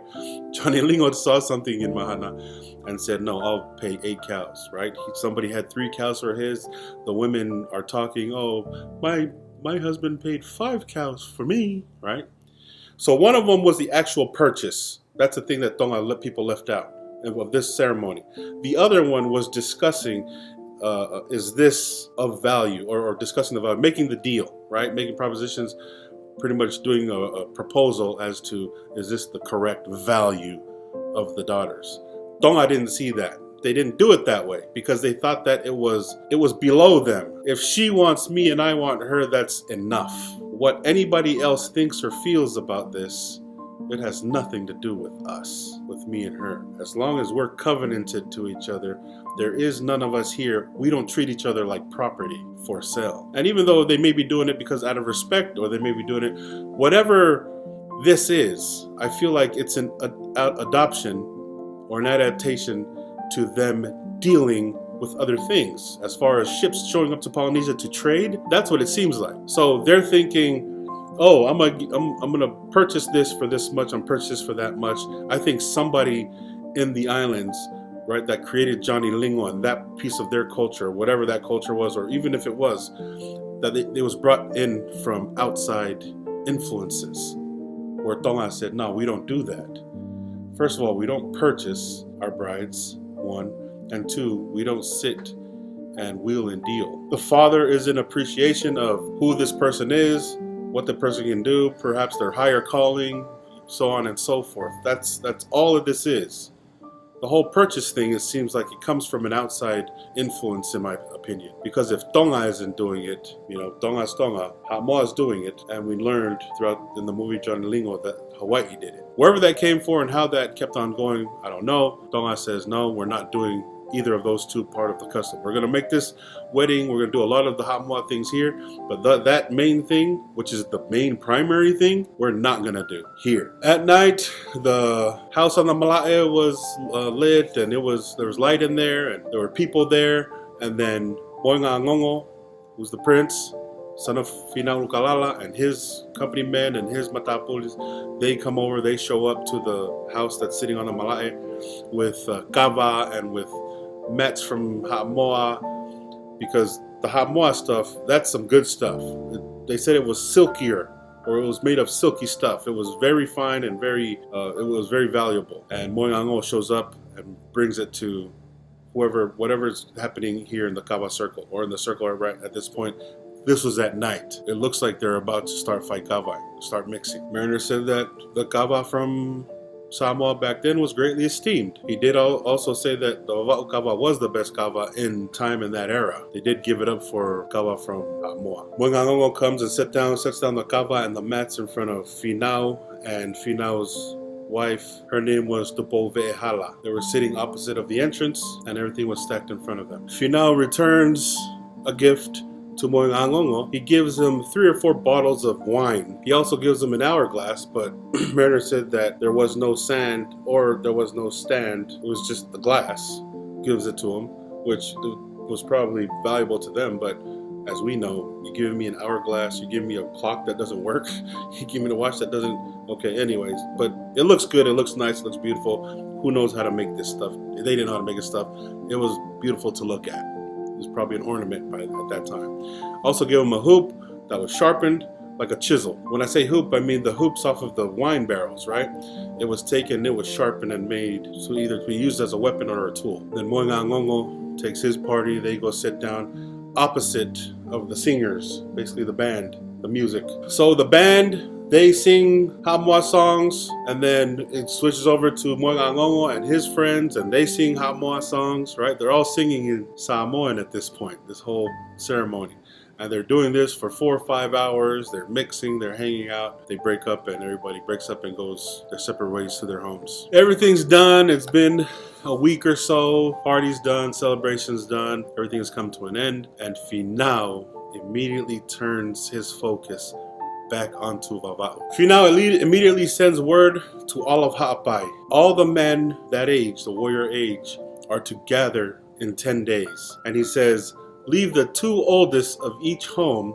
S1: Johnny Lingo saw something in Mahana and said, no, I'll pay 8 cows, right? Somebody had 3 cows for his. The women are talking, oh, my husband paid 5 cows for me, right? So one of them was the actual purchase. That's the thing that Tonga people left out of this ceremony. The other one was discussing, is this of value, or discussing the value, making the deal, right? Making propositions, pretty much doing a proposal as to, is this the correct value of the daughters? Tonga didn't see that. They didn't do it that way because they thought that it was below them. If she wants me and I want her, that's enough. What anybody else thinks or feels about this, it has nothing to do with us, with me and her. As long as we're covenanted to each other, there is none of us here. We don't treat each other like property for sale. And even though they may be doing it because out of respect, or they may be doing it, whatever this is, I feel like it's an adoption or an adaptation to them dealing with other things. As far as ships showing up to Polynesia to trade, that's what it seems like. So they're thinking, oh, I'm gonna purchase this for this much, I'm purchase this for that much. I think somebody in the islands, right, that created Johnny Lingo and that piece of their culture, whatever that culture was, or even if it was, that it was brought in from outside influences, where Tonga said, no, we don't do that. First of all, we don't purchase our brides, 1, and 2, we don't sit and wheel and deal. The father is in appreciation of who this person is, what the person can do, perhaps their higher calling, so on and so forth. That's all of this is. the whole purchase thing, it seems like it comes from an outside influence, in my opinion. Because if Tonga isn't doing it, Tonga's Tonga, Samoa is doing it, and we learned throughout in the movie John Lingo that Hawaii did it. Wherever that came for and how that kept on going, I don't know. Tonga says, no, we're not doing either of those two part of the custom. We're going to make this wedding, we're going to do a lot of the Samoa things here, but that main thing, which is the main primary thing, we're not going to do here. At night, the house on the Mala'e was lit, and there was light in there, and there were people there, and then Moinga Ngongo, who's the prince, son of Finau Ulukalala, and his company men and his matapulis, they come over, they show up to the house that's sitting on the Mala'e with kava and with mats from Samoa, because the Samoa stuff, that's some good stuff. They said it was silkier, or it was made of silky stuff. It was very fine and it was very valuable. And Moingango shows up and brings it to whatever's happening here in the Kava circle, or in the circle right at this point. This was at night. It looks like they're about to start fight kava, start mixing. Mariner said that the kava from Samoa back then was greatly esteemed. He did also say that the Vava'u kava was the best kava in time in that era. They did give it up for kava from Samoa. Moingangongo comes and sets down the kava and the mats in front of Finau and Finau's wife. Her name was Vava'u. They were sitting opposite of the entrance, and everything was stacked in front of them. Finau returns a gift to Moingangongo. He gives him 3 or 4 bottles of wine. He also gives him an hourglass, but Mariner said that there was no sand or there was no stand. It was just the glass. Gives it to him, which was probably valuable to them, but as we know, you give me an hourglass, you give me a clock that doesn't work, you give me a watch that doesn't, okay, anyways. But it looks good, it looks nice, it looks beautiful. Who knows how to make this stuff? They didn't know how to make this stuff. It was beautiful to look at. It was probably an ornament at that time. Also gave him a hoop that was sharpened like a chisel. When I say hoop, I mean the hoops off of the wine barrels, right? It was taken, it was sharpened and made to either be used as a weapon or a tool. Then Moingangongo takes his party, they go sit down opposite of the singers, basically the band, the music. So the band, they sing Samoa songs, and then it switches over to Moingangongo and his friends, and they sing Samoa songs, right? They're all singing in Samoan at this point, this whole ceremony. And they're doing this for 4 or 5 hours. They're mixing, they're hanging out. They break up, and everybody breaks up and goes their separate ways to their homes. Everything's done. It's been a week or so. Party's done, celebration's done. Everything has come to an end. And Finau immediately turns his focus back onto Vava'u. Finau immediately sends word to all of Ha'apai. All the men that age, the warrior age, are to gather in 10 days. And he says, leave the 2 oldest of each home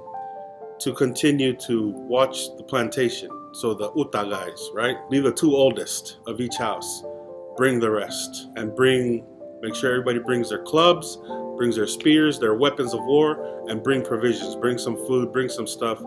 S1: to continue to watch the plantation. So the Uta guys, right? Leave the 2 oldest of each house. Bring the rest. And make sure everybody brings their clubs, brings their spears, their weapons of war, and bring provisions. Bring some food, bring some stuff,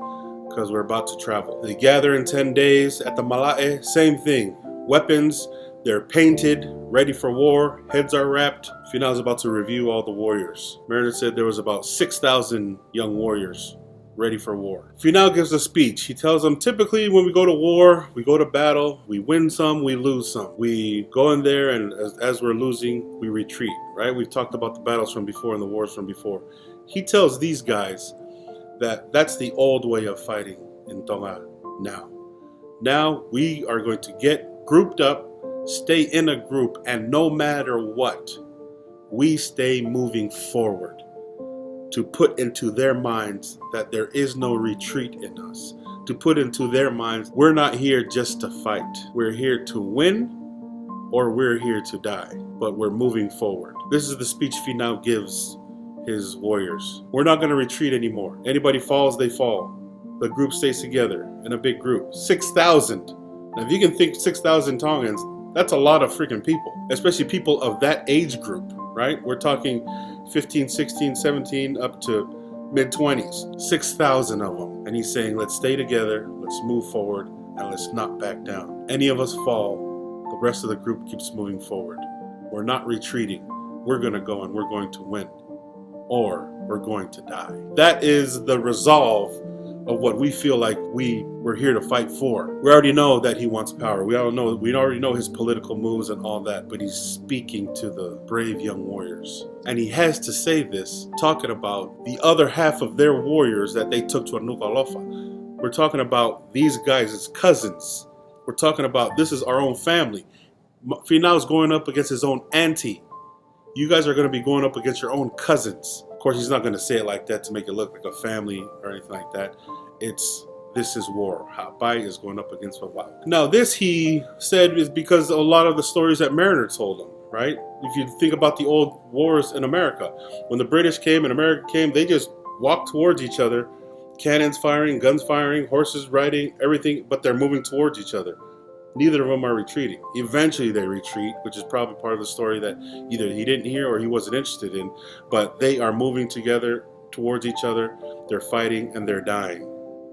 S1: because we're about to travel. They gather in 10 days at the Mala'e, same thing. Weapons, they're painted, ready for war, heads are wrapped. Finau's about to review all the warriors. Meredith said there was about 6,000 young warriors ready for war. Finau gives a speech. He tells them, typically when we go to war, we go to battle, we win some, we lose some. We go in there, and as we're losing, we retreat, right? We've talked about the battles from before and the wars from before. He tells these guys that that's the old way of fighting in Tonga now. Now we are going to get grouped up, stay in a group, and no matter what, we stay moving forward, to put into their minds that there is no retreat in us, to put into their minds we're not here just to fight. We're here to win, or we're here to die, but we're moving forward. This is the speech Finau gives his warriors. We're not going to retreat anymore. Anybody falls, they fall. The group stays together in a big group. 6,000. Now, if you can think 6,000 Tongans, that's a lot of freaking people, especially people of that age group, right? We're talking 15, 16, 17, up to mid-20s. 6,000 of them. And he's saying, let's stay together, let's move forward, and let's not back down. Any of us fall, the rest of the group keeps moving forward. We're not retreating. We're going to go and we're going to win, or we're going to die. That is the resolve of what we feel like we're here to fight for. We already know that he wants power. We already know his political moves and all that, but he's speaking to the brave young warriors. And he has to say this, talking about the other half of their warriors that they took to Ulukalala. We're talking about these guys as cousins. We're talking about this is our own family. Finau's going up against his own auntie. You guys are going to be going up against your own cousins. Of course, he's not going to say it like that to make it look like a family or anything like that. This is war. Ha'apai is going up against Vava'u. Now, this he said is because a lot of the stories that Mariner told him, right? If you think about the old wars in America, when the British came and America came, they just walked towards each other, cannons firing, guns firing, horses riding, everything, but they're moving towards each other. Neither of them are retreating. Eventually they retreat, which is probably part of the story that either he didn't hear or he wasn't interested in, but they are moving together towards each other, they're fighting, and they're dying.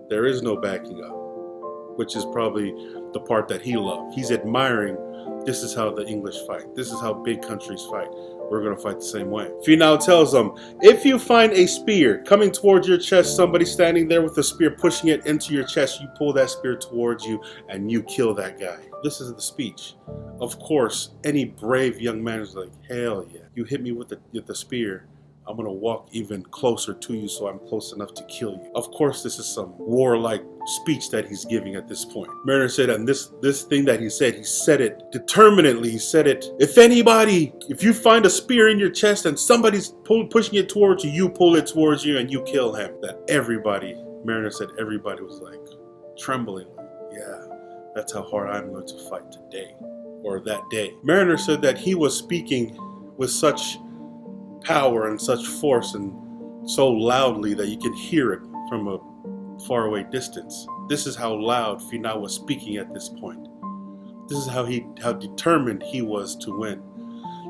S1: There is no backing up, which is probably the part that he loved. He's admiring, this is how the English fight. This is how big countries fight. We're going to fight the same way. Finau tells them, if you find a spear coming towards your chest, somebody standing there with a spear pushing it into your chest, you pull that spear towards you and you kill that guy. This is the speech. Of course, any brave young man is like, hell yeah. You hit me with the spear, I'm going to walk even closer to you so I'm close enough to kill you. Of course, this is some warlike speech that he's giving at this point. Mariner said, and this thing that he said it determinedly. He said it, if you find a spear in your chest and somebody's pushing it towards you, you pull it towards you and you kill him. That everybody, Mariner said everybody was like trembling. Like, yeah, that's how hard I'm going to fight today or that day. Mariner said that he was speaking with such power and such force and so loudly that you can hear it from a faraway distance. This is how loud Finau was speaking at this point. This is how determined he was to win.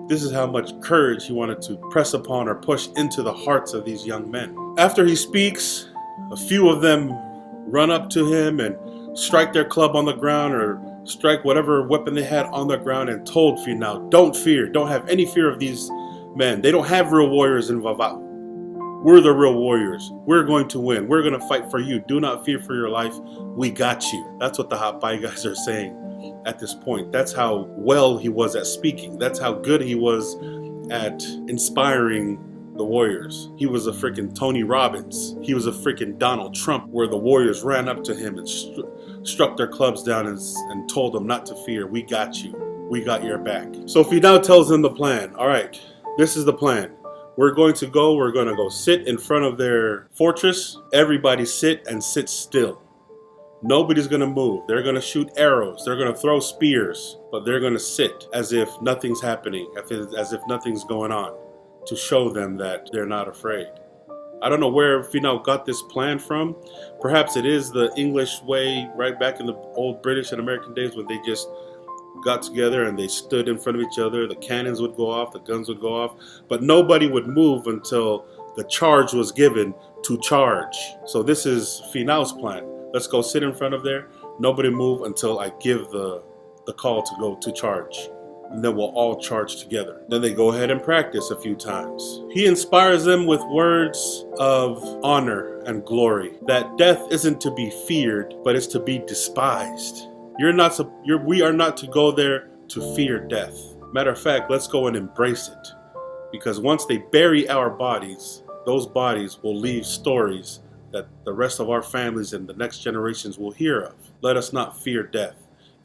S1: This is how much courage he wanted to press upon or push into the hearts of these young men. After he speaks, a few of them run up to him and strike their club on the ground or strike whatever weapon they had on the ground and told Finau, don't fear, don't have any fear of these men. They don't have real warriors in Vava'u. We're the real warriors. We're going to win. We're going to fight for you. Do not fear for your life. We got you. That's what the Ha'apai guys are saying at this point. That's how well he was at speaking. That's how good he was at inspiring the warriors. He was a freaking Tony Robbins. He was a freaking Donald Trump, where the warriors ran up to him and struck their clubs down and told them not to fear. We got you. We got your back. So Finau tells them the plan. All right. This is the plan. We're going to go sit in front of their fortress. Everybody sit and sit still. Nobody's going to move. They're going to shoot arrows. They're going to throw spears, but they're going to sit as if nothing's happening, as if nothing's going on, to show them that they're not afraid. I don't know where Finau got this plan from. Perhaps it is the English way right back in the old British and American days when they just got together and they stood in front of each other. The cannons would go off, the guns would go off, but nobody would move until the charge was given to charge. So this is Finau's plan. Let's go sit in front of there. Nobody move until I give the call to go to charge. And then we'll all charge together. Then they go ahead and practice a few times. He inspires them with words of honor and glory. That death isn't to be feared, but it's to be despised. We are not to go there to fear death. Matter of fact, let's go and embrace it. Because once they bury our bodies, those bodies will leave stories that the rest of our families and the next generations will hear of. Let us not fear death.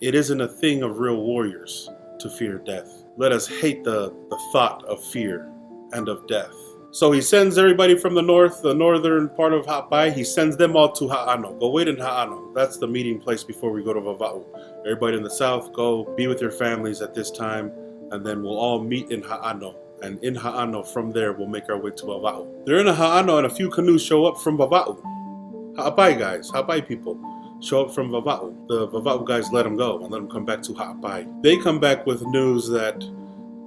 S1: It isn't a thing of real warriors to fear death. Let us hate the thought of fear and of death. So he sends everybody from the north, the northern part of Ha'apai, he sends them all to Ha'ano. Go wait in Ha'ano. That's the meeting place before we go to Vava'u. Everybody in the south, go be with your families at this time, and then we'll all meet in Ha'ano. And in Ha'ano, from there, we'll make our way to Vava'u. They're in a Ha'ano, and a few canoes show up from Vava'u. Ha'apai guys, Ha'apai people, show up from Vava'u. The Vava'u guys let them go and let them come back to Ha'apai. They come back with news that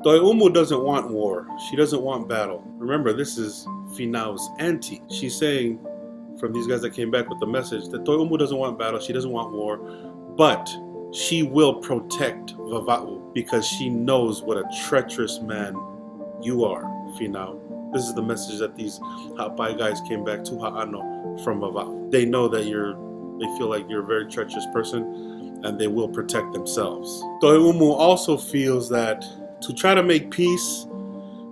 S1: Toi'umu doesn't want war. She doesn't want battle. Remember, this is Finau's auntie. She's saying, from these guys that came back with the message, that Toi'umu doesn't want battle. She doesn't want war. But she will protect Vava'u because she knows what a treacherous man you are, Finau. This is the message that these Ha'apai guys came back to Ha'ano from Vava'u. They know that they feel like you're a very treacherous person, and they will protect themselves. Toi'umu also feels that to try to make peace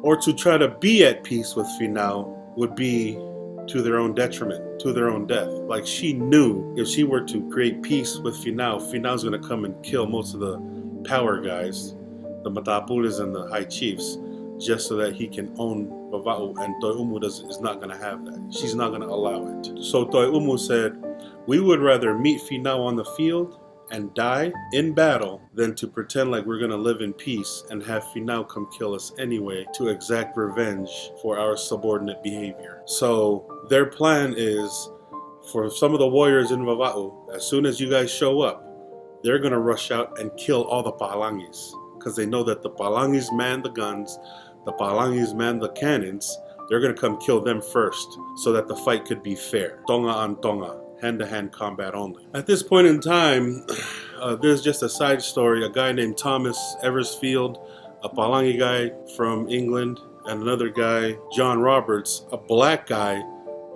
S1: or to try to be at peace with Finau would be to their own detriment, to their own death. Like, she knew if she were to create peace with Finau's going to come and kill most of the power guys, the Matapules and the high chiefs, just so that he can own Vava'u, and Toi'umu is not going to have that. She's not going to allow it. So Toi'umu said, we would rather meet Finau on the field and die in battle than to pretend like we're going to live in peace and have Finau come kill us anyway to exact revenge for our subordinate behavior. So their plan is for some of the warriors in Vava'u, as soon as you guys show up, they're going to rush out and kill all the Palangis, because they know that the Palangis man the guns, the Palangis man the cannons. They're going to come kill them first so that the fight could be fair. Tonga on Tonga. Hand-to-hand combat only. At this point in time, there's just a side story. A guy named Thomas Eversfield, a Palangi guy from England, and another guy, John Roberts, a black guy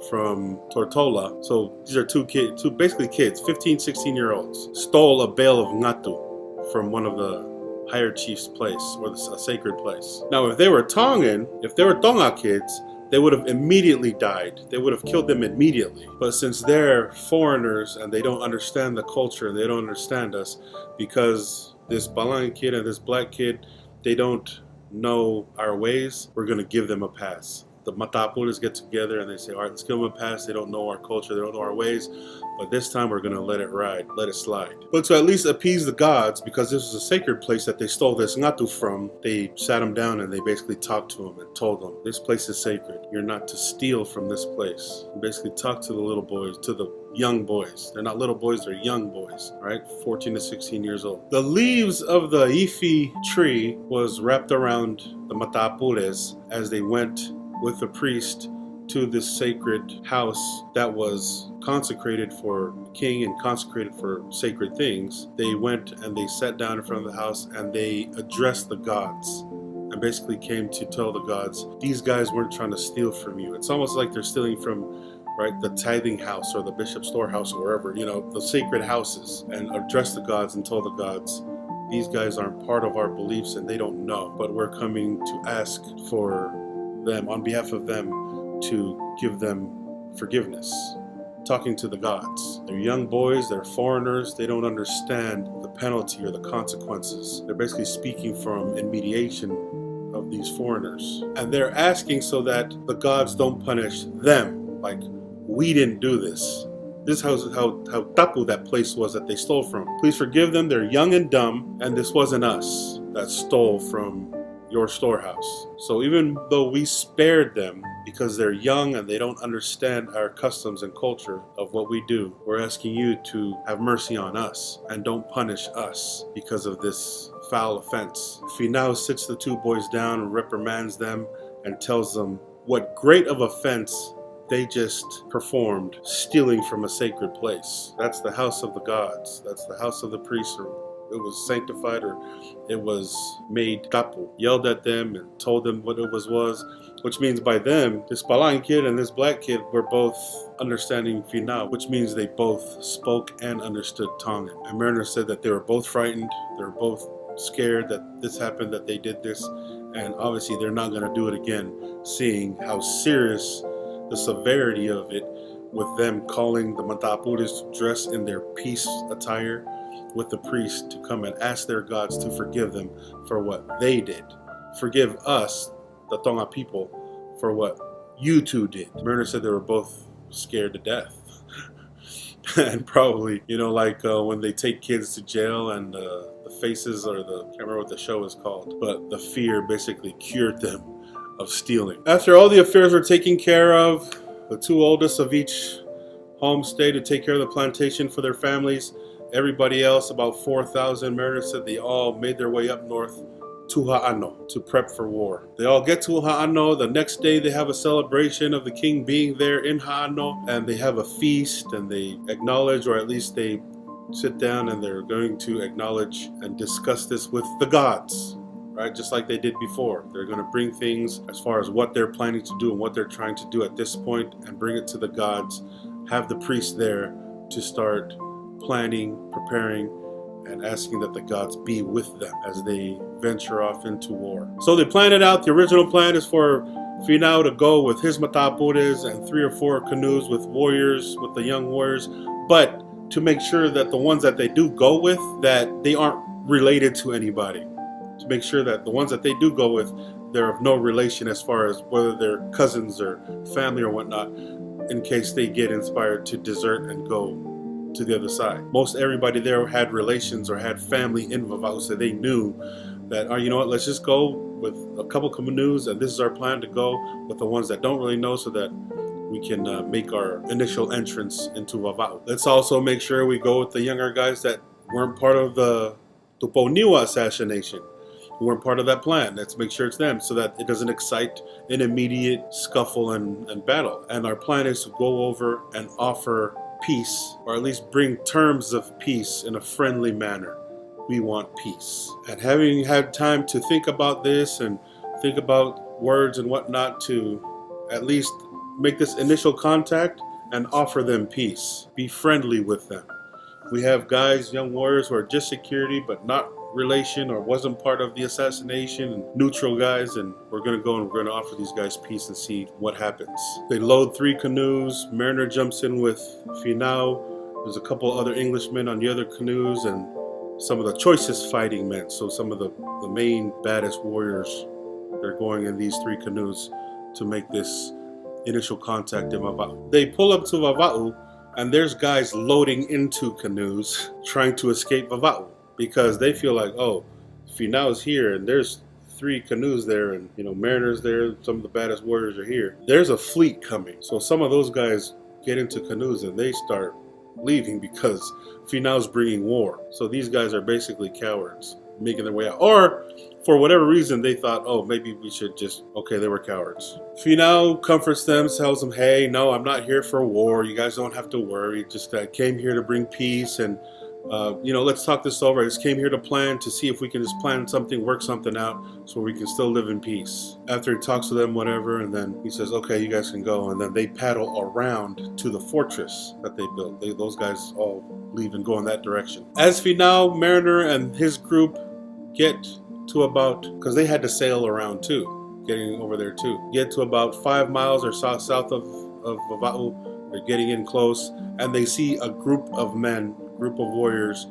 S1: from Tortola. So these are two basically kids, 15, 16-year-olds, stole a bale of ngatu from one of the higher chief's place, or a sacred place. Now, if they were Tongan, if they were Tonga kids, they would have immediately died. They would have killed them immediately. But since they're foreigners and they don't understand the culture, they don't understand us, because this Palangi kid and this black kid, they don't know our ways, we're going to give them a pass. The Matapules get together and they say, all right, let's give them a pass. They don't know our culture, they don't know our ways, but this time we're going to let it ride, let it slide. But to at least appease the gods, because this was a sacred place that they stole this ngatu from, they sat them down and they basically talked to them and told them, this place is sacred. You're not to steal from this place. And basically talked to the little boys, to the young boys. They're not little boys, they're young boys, right? 14 to 16 years old. The leaves of the Ifi tree was wrapped around the Matapules as they went with the priest to this sacred house that was consecrated for the king and consecrated for sacred things. They went and they sat down in front of the house and they addressed the gods and basically came to tell the gods, these guys weren't trying to steal from you. It's almost like they're stealing from, right, the tithing house or the bishop's storehouse or wherever, you know, the sacred houses, and addressed the gods and told the gods, these guys aren't part of our beliefs and they don't know, but we're coming to ask for them, on behalf of them, to give them forgiveness. Talking to the gods. They're young boys, they're foreigners, they don't understand the penalty or the consequences. They're basically speaking from in media of these foreigners. And they're asking so that the gods don't punish them. Like, we didn't do this. This is how tapu that place was that they stole from. Please forgive them, they're young and dumb, and this wasn't us that stole from your storehouse. So even though we spared them because they're young and they don't understand our customs and culture of what we do, we're asking you to have mercy on us and don't punish us because of this foul offense. Finau sits the two boys down and reprimands them and tells them what great of offense they just performed, stealing from a sacred place. That's the house of the gods. That's the house of the priests, or it was sanctified, or it was made tapu. Yelled at them and told them what it was, which means by them, this Palangi kid and this black kid were both understanding Finau, which means they both spoke and understood Tongan. And Mariner said that they were both frightened, they were both scared that this happened, that they did this, and obviously they're not going to do it again, seeing how serious the severity of it, with them calling the Matapules to dress in their peace attire with the priest to come and ask their gods to forgive them for what they did. Forgive us, the Tonga people, for what you two did. Mariner said they were both scared to death. And probably, you know, like when they take kids to jail and the faces, or I can't remember what the show is called, but the fear basically cured them of stealing. After all the affairs were taken care of, the two oldest of each home stayed to take care of the plantation for their families. Everybody else, about 4,000, Mariner said, they all made their way up north to Ha'ano to prep for war. They all get to Ha'ano. The next day they have a celebration of the king being there in Ha'ano, and they have a feast and they acknowledge, or at least they sit down and they're going to acknowledge and discuss this with the gods. Right, just like they did before. They're going to bring things as far as what they're planning to do and what they're trying to do at this point and bring it to the gods. have the priest there to start planning, preparing, and asking that the gods be with them as they venture off into war. So they plan it out. The original plan is for Finau to go with his matapures and 3 or 4 canoes with warriors, with the young warriors, but to make sure that the ones that they do go with, that they aren't related to anybody. To make sure that the ones that they do go with, they're of no relation as far as whether they're cousins or family or whatnot, in case they get inspired to desert and go to the other side. Most everybody there had relations or had family in Vava'u, so they knew that, oh, you know what, let's just go with a couple canoes, and this is our plan, to go with the ones that don't really know, so that we can make our initial entrance into Vava'u. Let's also make sure we go with the younger guys that weren't part of the Tuponiwa assassination, who weren't part of that plan. Let's make sure it's them, so that it doesn't excite an immediate scuffle and battle. And our plan is to go over and offer peace, or at least bring terms of peace in a friendly manner. We want peace. And having had time to think about this and think about words and whatnot, to at least make this initial contact and offer them peace. Be friendly with them. We have guys, young warriors, who are just security but not relation or wasn't part of the assassination, and neutral guys, and we're going to go and we're going to offer these guys peace and see what happens. They load 3 canoes. Mariner jumps in with Finau. There's a couple other Englishmen on the other canoes, and some of the choicest fighting men. So some of the main baddest warriors, they're going in these 3 canoes to make this initial contact in Vava'u. They pull up to Vava'u, and there's guys loading into canoes trying to escape Vava'u, because they feel like, oh, Finau's here and there's 3 canoes there, and Mariner's there, some of the baddest warriors are here. There's a fleet coming. So some of those guys get into canoes and they start leaving because Finau's bringing war. So these guys are basically cowards making their way out. Or for whatever reason, they thought, oh, maybe we should just, okay, they were cowards. Finau comforts them, tells them, hey, no, I'm not here for war. You guys don't have to worry. Just I came here to bring peace, and let's talk this over. I just came here to plan, to see if we can just plan something, work something out, so we can still live in peace. After he talks to them, whatever, and then he says, okay, you guys can go. And then they paddle around to the fortress that they built. Those guys all leave and go in that direction. As Finau, Mariner, and his group get to about, because they had to sail around too, getting over there too, get to about 5 miles or south of Vava'u. They're getting in close, and they see a group of men, group of warriors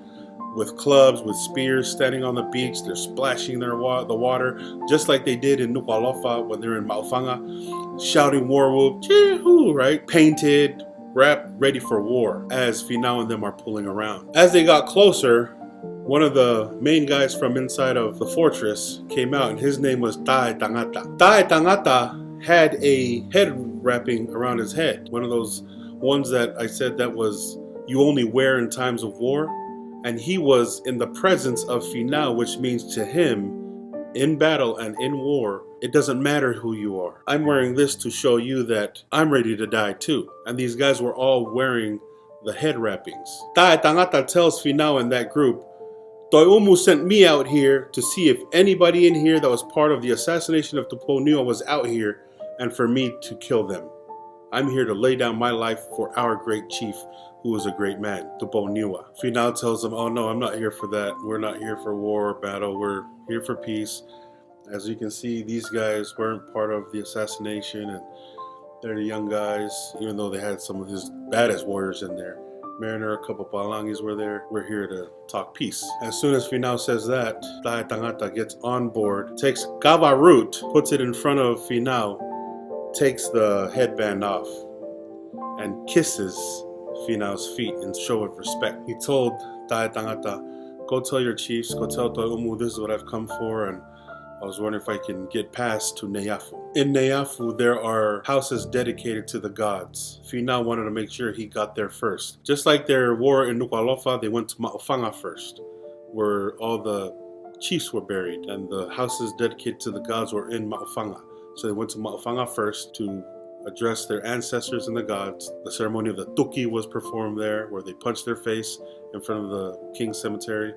S1: with clubs, with spears, standing on the beach. They're splashing the water, just like they did in Nuku'alofa when they're in Ma'ufanga, shouting war whoop, chee-hoo, right? Painted, wrapped, ready for war, as Finau and them are pulling around. As they got closer, one of the main guys from inside of the fortress came out, and his name was Tae Tangata. Tae Tangata had a head wrapping around his head, one of those ones that I said that was you only wear in times of war. And he was in the presence of Finau, which means to him, in battle and in war, it doesn't matter who you are. I'm wearing this to show you that I'm ready to die too. And these guys were all wearing the head wrappings. Tae Tangata tells Finau and that group, Toi'umu sent me out here to see if anybody in here that was part of the assassination of Tuponiwa was out here, and for me to kill them. I'm here to lay down my life for our great chief, who was a great man, Tuponiwa. Finau tells them, oh no, I'm not here for that. We're not here for war or battle. We're here for peace. As you can see, these guys weren't part of the assassination, and they're the young guys, even though they had some of his baddest warriors in there. Mariner, a couple Palangis were there. We're here to talk peace. As soon as Finau says that, Tae Tangata gets on board, takes kava root, puts it in front of Finau, takes the headband off, and kisses Finau's feet in show of respect. He told Tae Tangata, go tell your chiefs, go tell Toi'umu, this is what I've come for, and I was wondering if I can get past to Neyafu. In Neyafu, there are houses dedicated to the gods. Finau wanted to make sure he got there first. Just like their war in Nuku'alofa, they went to Ma'ufanga first, where all the chiefs were buried, and the houses dedicated to the gods were in Ma'ufanga. So they went to Ma'ufanga first to address their ancestors and the gods. The ceremony of the tuki was performed there, where they punched their face in front of the king's cemetery,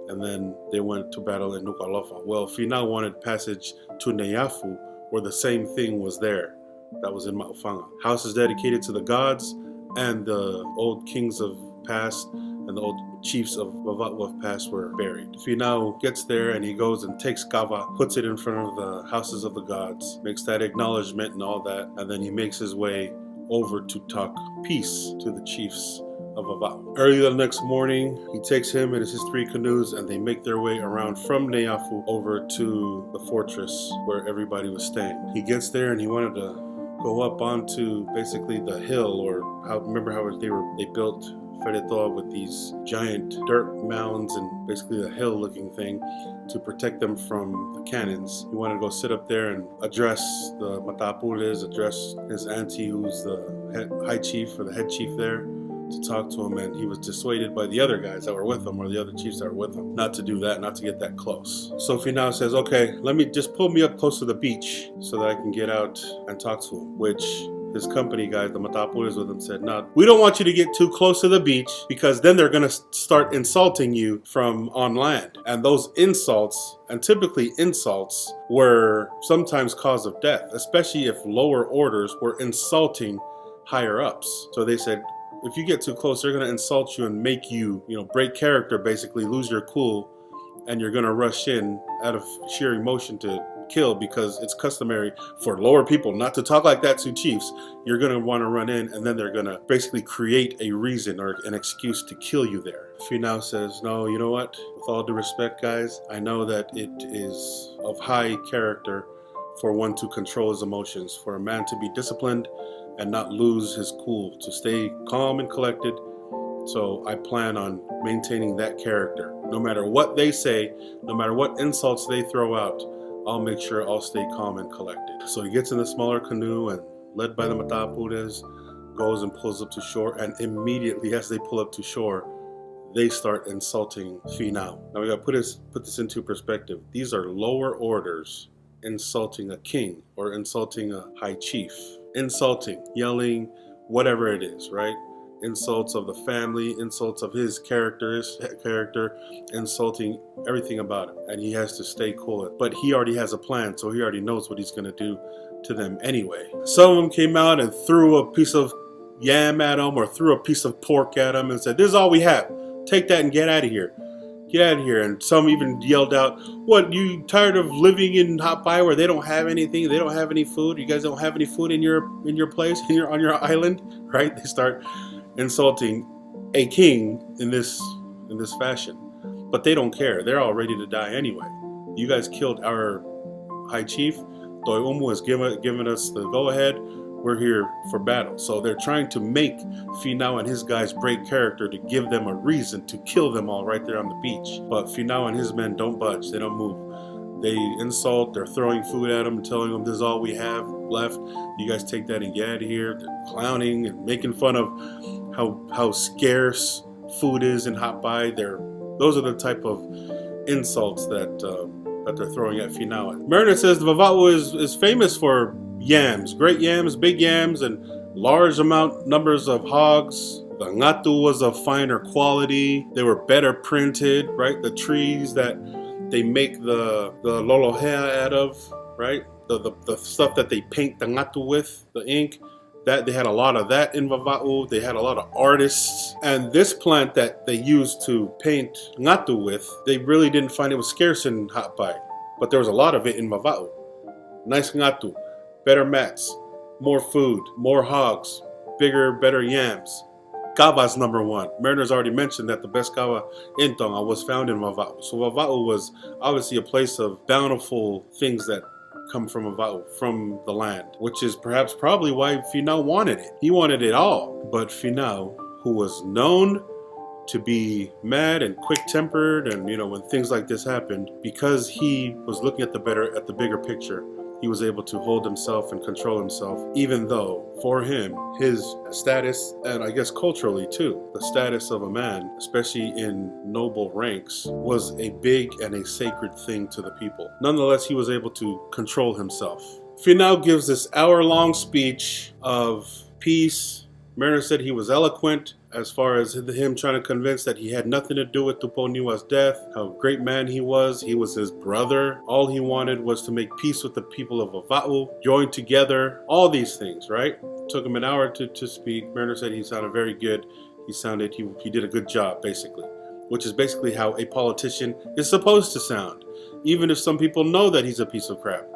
S1: and then they went to battle in Nuku'alofa. Well, Finau wanted passage to Neyafu, where the same thing was there. That was in Ma'ufanga. Houses dedicated to the gods, and the old kings of past and the old chiefs of Vava'u of past were buried. Finau gets there and he goes and takes kava, puts it in front of the houses of the gods, makes that acknowledgement and all that, and then he makes his way over to talk peace to the chiefs of Vava'u. Early the next morning, he takes him and his 3 canoes and they make their way around from Neafu over to the fortress where everybody was staying. He gets there and he wanted to go up onto basically the hill, or remember how they built Feretoa with these giant dirt mounds and basically a hill looking thing to protect them from the cannons. He wanted to go sit up there and address the Matapures, address his auntie who's the high chief or the head chief there, to talk to him, and he was dissuaded by the other guys that were with him, or the other chiefs that were with him, not to do that, not to get that close. So Finau says, okay, let me just pull me up close to the beach so that I can get out and talk to him, which his company guys, the Matapures with him, said, no, we don't want you to get too close to the beach because then they're going to start insulting you from on land. And those insults, and typically insults, were sometimes cause of death, especially if lower orders were insulting higher ups. So they said, if you get too close, they're going to insult you and make you, break character, basically lose your cool, and you're going to rush in out of sheer emotion to kill, because it's customary for lower people not to talk like that to chiefs. You're going to want to run in, and then they're going to basically create a reason or an excuse to kill you there. Finau says, no, you know what? With all due respect, guys, I know that it is of high character for one to control his emotions, for a man to be disciplined and not lose his cool, to stay calm and collected. So I plan on maintaining that character. No matter what they say, no matter what insults they throw out, I'll make sure I'll stay calm and collected. So he gets in the smaller canoe and, led by the Matapures, goes and pulls up to shore. And immediately as they pull up to shore, they start insulting Finau. Now we gotta put this into perspective. These are lower orders insulting a king or insulting a high chief. Insulting, yelling, whatever it is, right? Insults of the family, insults of his character, insulting everything about him. And he has to stay cool. But he already has a plan, so he already knows what he's going to do to them anyway. Some of them came out and threw a piece of yam at him or threw a piece of pork at him and said, this is all we have. Take that and get out of here. Get out of here. And some even yelled out, what, you tired of living in Hot Pie where they don't have anything, they don't have any food, you guys don't have any food in your place, on your island, right? They start insulting a king in this fashion. But they don't care. They're all ready to die anyway. You guys killed our high chief. Toi'omu has given us the go-ahead. We're here for battle. So they're trying to make Finau and his guys break character to give them a reason to kill them all right there on the beach. But Finau and his men don't budge. They don't move. They insult. They're throwing food at them, telling them this is all we have left. You guys take that and get out of here. They're clowning and making fun of how scarce food is in Hot Pie. Those are the type of insults that they're throwing at Finau. Mariner says the Vava'u is famous for yams, great yams, big yams, and large numbers of hogs. The ngatu was of finer quality. They were better printed, right? The trees that they make the lolohea out of, right? The stuff that they paint the ngatu with, the ink. That they had a lot of that in Vava'u. They had a lot of artists. And this plant that they used to paint ngatu with, they really didn't find it was scarce in Hot Pie. But there was a lot of it in Vava'u. Nice ngatu, better mats, more food, more hogs, bigger, better yams. Kava's number one. Mariner's already mentioned that the best kava in Tonga was found in Vava'u. So Vava'u was obviously a place of bountiful things that come from Vava'u, from the land, which is probably why Finau wanted it. He wanted it all. But Finau, who was known to be mad and quick-tempered, and when things like this happened, because he was looking at the bigger picture, he was able to hold himself and control himself, even though for him, his status, and I guess culturally too, the status of a man, especially in noble ranks, was a big and a sacred thing to the people. Nonetheless, he was able to control himself. Finau gives this hour-long speech of peace, Mariner said he was eloquent as far as him trying to convince that he had nothing to do with Tuponiwa's death, how great man he was his brother. All he wanted was to make peace with the people of Vava'u, join together, all these things, right? Took him an hour to speak. Mariner said he sounded very good. He did a good job, basically, which is basically how a politician is supposed to sound, even if some people know that he's a piece of crap.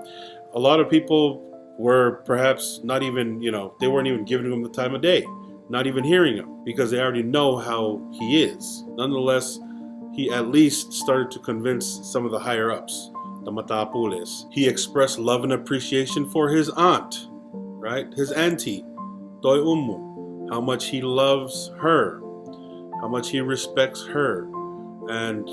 S1: A lot of people were perhaps not even, they weren't even giving him the time of day, not even hearing him, because they already know how he is. Nonetheless, he at least started to convince some of the higher ups, the Matapules. He expressed love and appreciation for his aunt, right? His auntie, Toi Umu, how much he loves her, how much he respects her, and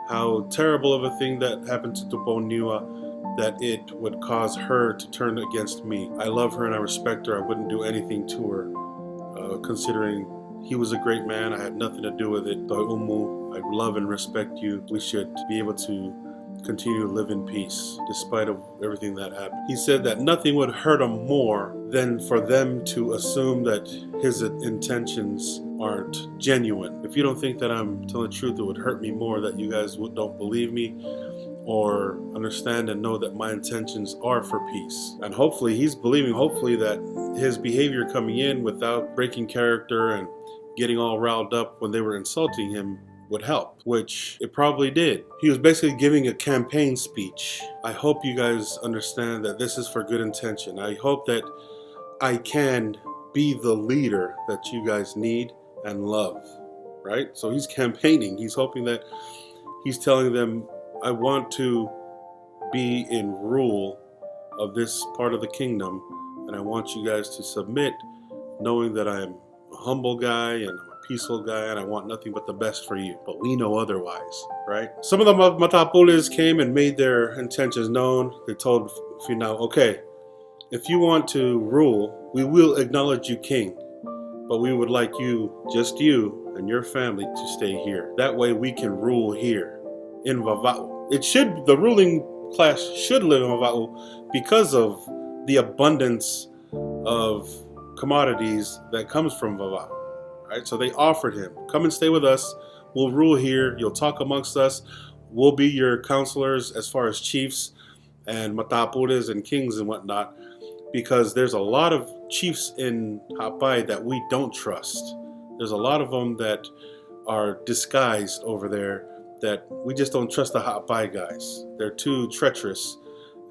S1: how terrible of a thing that happened to Tuponiwa, that it would cause her to turn against me. I love her and I respect her. I wouldn't do anything to her, considering he was a great man. I had nothing to do with it. Toi Umu, I love and respect you. We should be able to continue to live in peace despite of everything that happened. He said that nothing would hurt him more than for them to assume that his intentions aren't genuine. If you don't think that I'm telling the truth, it would hurt me more that you guys don't believe me or understand and know that my intentions are for peace. And hopefully he's believing, that his behavior coming in without breaking character and getting all riled up when they were insulting him would help, which it probably did. He was basically giving a campaign speech. I hope you guys understand that this is for good intention. I hope that I can be the leader that you guys need and love, right? So he's campaigning. He's hoping that he's telling them, I want to be in rule of this part of the kingdom, and I want you guys to submit, knowing that I'm a humble guy and I'm a peaceful guy and I want nothing but the best for you. But we know otherwise, right? Some of the Matapules came and made their intentions known. They told Finau, okay, if you want to rule, we will acknowledge you king, but we would like you, just you and your family, to stay here. That way we can rule here in Vava'u. The ruling class should live in Vava'u because of the abundance of commodities that comes from Vava'u, right? So they offered him, come and stay with us. We'll rule here. You'll talk amongst us. We'll be your counselors as far as chiefs and matapules and kings and whatnot, because there's a lot of chiefs in Hapai that we don't trust. There's a lot of them that are disguised over there that we just don't trust the Hapai guys. They're too treacherous,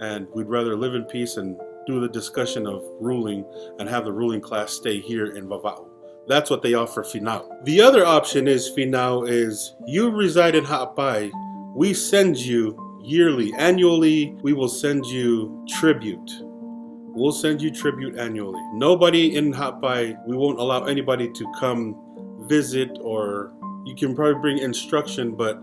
S1: and we'd rather live in peace and do the discussion of ruling and have the ruling class stay here in Vava'u. That's what they offer Finau. The other option is Finau is, you reside in Hapai, we send you yearly, annually, we will send you tribute. We'll send you tribute annually. Nobody in Hapai, we won't allow anybody to come visit, or you can probably bring instruction, but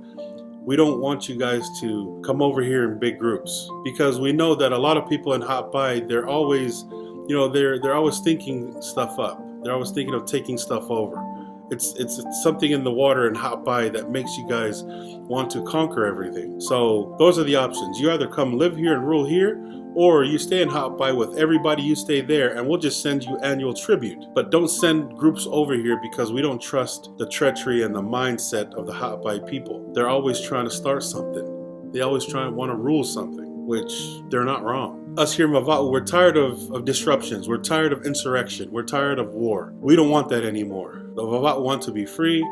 S1: we don't want you guys to come over here in big groups, because we know that a lot of people in Hapai, they're always, they're always thinking stuff up. They're always thinking of taking stuff over. It's something in the water in Hapai that makes you guys want to conquer everything. So those are the options. You either come live here and rule here, or you stay in Hapai with everybody, you stay there, and we'll just send you annual tribute. But don't send groups over here, because we don't trust the treachery and the mindset of the Hapai people. They're always trying to start something. They always want to rule something, which they're not wrong. Us here in Vava'u, we're tired of disruptions. We're tired of insurrection. We're tired of war. We don't want that anymore. The Vava'u want to be free,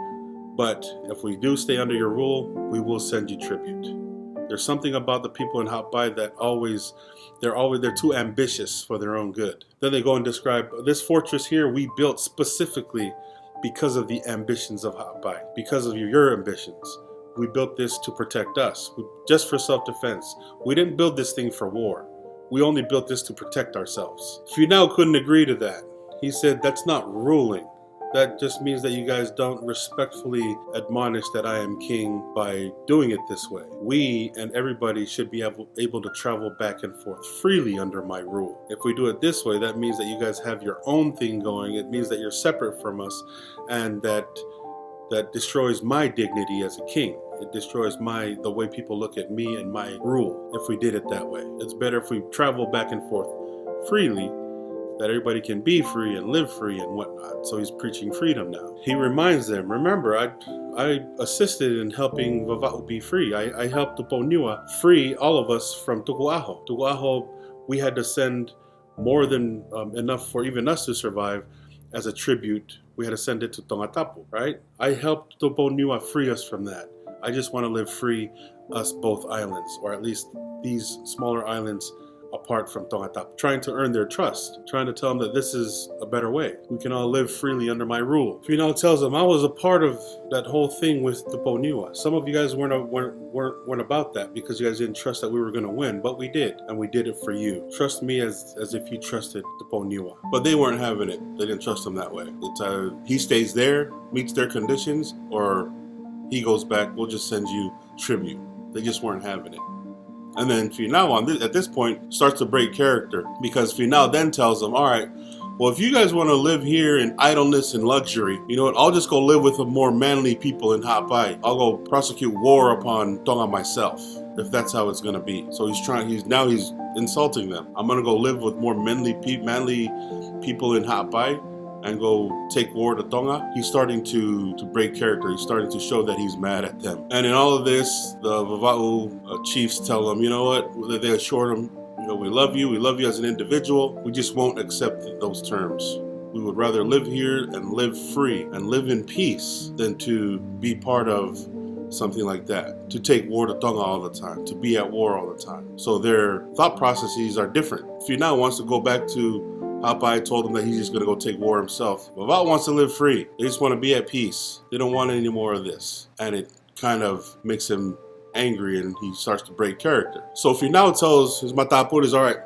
S1: but if we do stay under your rule, we will send you tribute. There's something about the people in Hapai that they're too ambitious for their own good. Then they go and describe, this fortress here we built specifically because of the ambitions of Hapai, because of your ambitions. We built this to protect us, just for self-defense. We didn't build this thing for war. We only built this to protect ourselves. Finau couldn't agree to that. He said, that's not ruling. That just means that you guys don't respectfully admonish that I am king by doing it this way. We and everybody should be able to travel back and forth freely under my rule. If we do it this way, that means that you guys have your own thing going. It means that you're separate from us, and that destroys my dignity as a king. It destroys the way people look at me and my rule if we did it that way. It's better if we travel back and forth freely that everybody can be free and live free and whatnot. So he's preaching freedom now. He reminds them, remember, I assisted in helping Vava'u be free. I helped the Poniua free all of us from Tuku'aho. Tuku'aho, we had to send more than enough for even us to survive as a tribute. We had to send it to Tongat, right? I helped the Poniua free us from that. I just want to live free, us both islands, or at least these smaller islands apart from Tongat, trying to earn their trust, trying to tell them that this is a better way. We can all live freely under my rule. Finau tells them, I was a part of that whole thing with the Poniua. Some of you guys weren't about that because you guys didn't trust that we were going to win, but we did, and we did it for you. Trust me as if you trusted the Poniua. But they weren't having it. They didn't trust him that way. It's he stays there, meets their conditions, or he goes back, we'll just send you tribute. They just weren't having it. And then Finau, at this point, starts to break character because Finau then tells them, all right, well, if you guys want to live here in idleness and luxury, you know what, I'll just go live with the more manly people in Hapai. I'll go prosecute war upon Tonga myself, if that's how it's going to be. So he's insulting them. I'm going to go live with more manly people in Hapai and go take war to Tonga. He's starting to break character. He's starting to show that he's mad at them. And in all of this, the Vava'u chiefs tell him, you know what, they assured him, you know, we love you as an individual. We just won't accept those terms. We would rather live here and live free and live in peace than to be part of something like that, to take war to Tonga all the time, to be at war all the time. So their thought processes are different. Finau wants to go back to Hapai, told him that he's just going to go take war himself. Vava'u wants to live free. They just want to be at peace. They don't want any more of this. And it kind of makes him angry and he starts to break character. So Finau tells his matapuris, all right,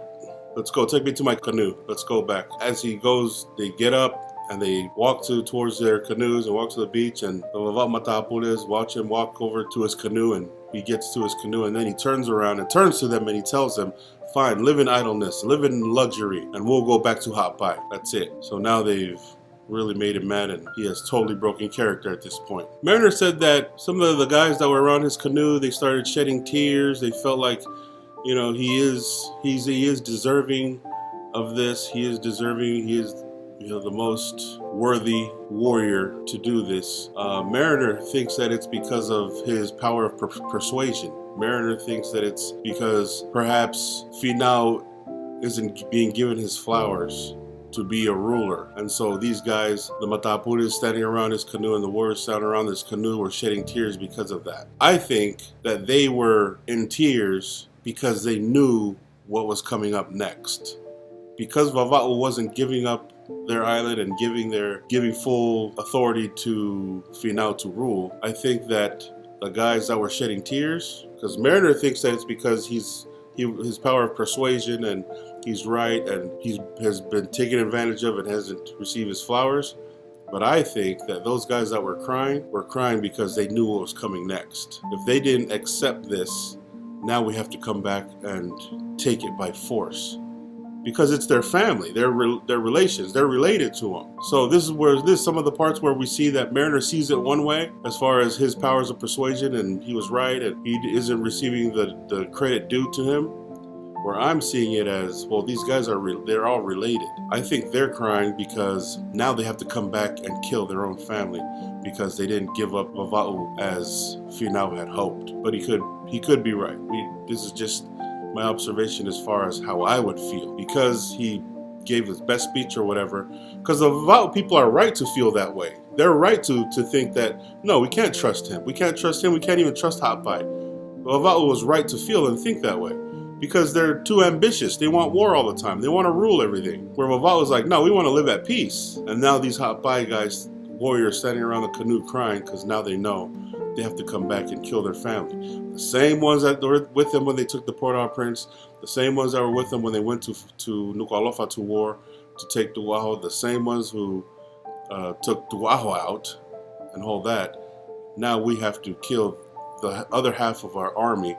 S1: let's go. Take me to my canoe. Let's go back. As he goes, they get up and they walk towards their canoes and walk to the beach. And the Vava'u matapuris watch him walk over to his canoe, and he gets to his canoe and then he turns around and turns to them and he tells them, fine, live in idleness, live in luxury, and we'll go back to Hapai. That's it. So now they've really made him mad and he has totally broken character at this point. Mariner said that some of the guys that were around his canoe, they started shedding tears. They felt like, you know, he is deserving of this. He is deserving. He is, you know, the most worthy warrior to do this. Mariner thinks that it's because of his power of persuasion. Mariner thinks that it's because perhaps Finau isn't being given his flowers to be a ruler. And so these guys, the matapuris standing around his canoe and the warriors standing around his canoe, were shedding tears because of that. I think that they were in tears because they knew what was coming up next. Because Vava'u wasn't giving up their island and giving full authority to Finau to rule, I think that the guys that were shedding tears, because Mariner thinks that it's because his power of persuasion and he's right and he has been taken advantage of and hasn't received his flowers. But I think that those guys that were crying because they knew what was coming next. If they didn't accept this, now we have to come back and take it by force. Because it's their family, their relations, they're related to them. So this is some of the parts where we see that Mariner sees it one way as far as his powers of persuasion and he was right and he isn't receiving the credit due to him. Where I'm seeing it as, well, these guys they're all related. I think they're crying because now they have to come back and kill their own family because they didn't give up Vava'u as Finau had hoped. But he could be right. This is just my observation as far as how I would feel, because he gave his best speech or whatever. Because the Vava'u people are right to feel that way. They're right to think that, no, we can't trust him. We can't trust him. We can't even trust Hapai. Vava'u was right to feel and think that way because they're too ambitious. They want war all the time. They want to rule everything. Where Vava'u was like, no, we want to live at peace. And now these Hapai guys, warriors, standing around the canoe crying because now they know they have to come back and kill their family. The same ones that were with them when they took the Port-au-Prince, the same ones that were with them when they went to Nuku'alofa to war to take Tu'aho, the same ones who took Tu'aho out and all that. Now we have to kill the other half of our army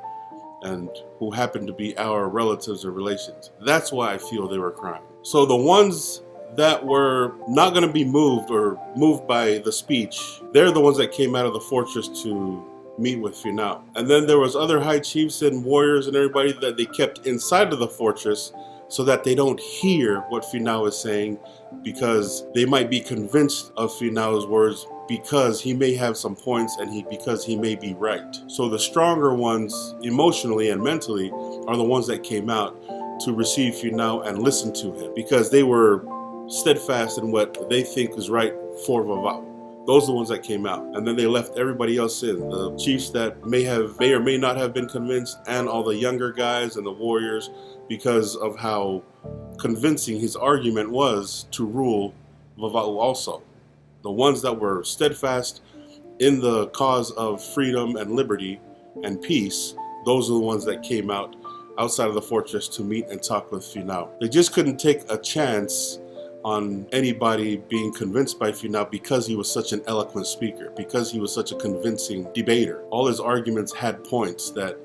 S1: and who happen to be our relatives or relations. That's why I feel they were crying. So the ones that were not going to be moved by the speech, they're the ones that came out of the fortress to meet with Finau. And then there was other high chiefs and warriors and everybody that they kept inside of the fortress so that they don't hear what Finau is saying, because they might be convinced of Finau's words because he may have some points and because he may be right. So the stronger ones emotionally and mentally are the ones that came out to receive Finau and listen to him, because they were steadfast in what they think is right for Vava'u. Those are the ones that came out, and then they left everybody else in. The chiefs that may or may not have been convinced, and all the younger guys and the warriors, because of how convincing his argument was to rule Vava'u also. The ones that were steadfast in the cause of freedom and liberty and peace, those are the ones that came out outside of the fortress to meet and talk with Finau. They just couldn't take a chance on anybody being convinced by Finau because he was such an eloquent speaker, because he was such a convincing debater. All his arguments had points that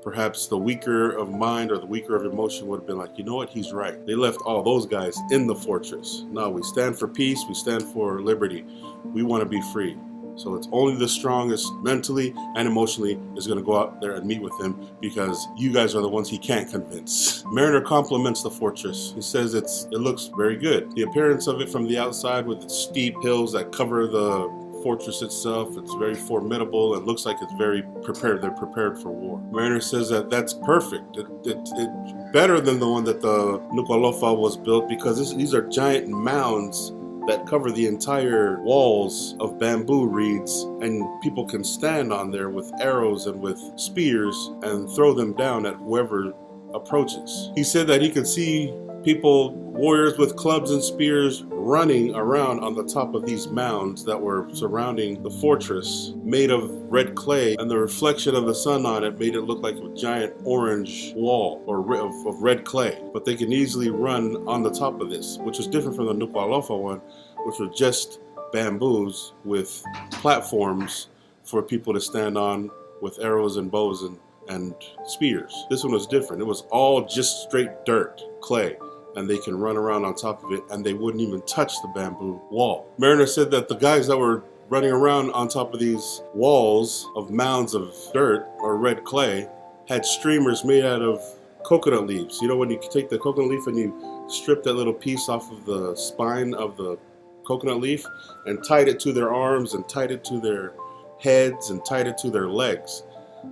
S1: perhaps the weaker of mind or the weaker of emotion would have been like, you know what, he's right. They left all those guys in the fortress. No, we stand for peace, we stand for liberty. We want to be free. So it's only the strongest mentally and emotionally is going to go out there and meet with him, because you guys are the ones he can't convince. Mariner compliments the fortress. He says it looks very good. The appearance of it from the outside, with its steep hills that cover the fortress itself, it's very formidable and looks like it's very prepared. They're prepared for war. Mariner says that that's perfect. It's better than the one that the Nuku'alofa was built, because these are giant mounds that cover the entire walls of bamboo reeds, and people can stand on there with arrows and with spears and throw them down at whoever approaches. He said that he could see people, warriors with clubs and spears, running around on the top of these mounds that were surrounding the fortress, made of red clay, and the reflection of the sun on it made it look like a giant orange wall of red clay. But they can easily run on the top of this, which was different from the Nuku'alofa one, which were just bamboos with platforms for people to stand on with arrows and bows and spears. This one was different. It was all just straight dirt, clay, and they can run around on top of it, and they wouldn't even touch the bamboo wall. Mariner said that the guys that were running around on top of these walls of mounds of dirt or red clay had streamers made out of coconut leaves. You know, when you take the coconut leaf and you strip that little piece off of the spine of the coconut leaf and tied it to their arms and tied it to their heads and tied it to their legs.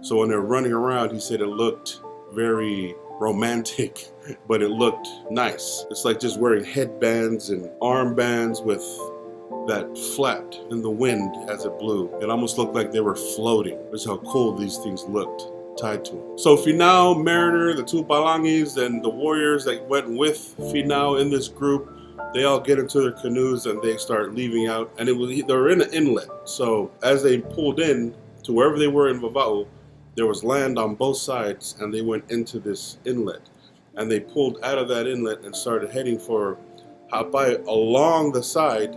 S1: So when they're running around, he said it looked very romantic, but it looked nice. It's like just wearing headbands and armbands with that flapped in the wind as it blew. It almost looked like they were floating. That's how cool these things looked tied to them. So Finau, Mariner, the two Balangis, and the warriors that went with Finau in this group, they all get into their canoes and they start leaving out. And they were in an inlet. So as they pulled in to wherever they were in Vava'u, there was land on both sides, and they went into this inlet. And they pulled out of that inlet and started heading for Ha'apai along the side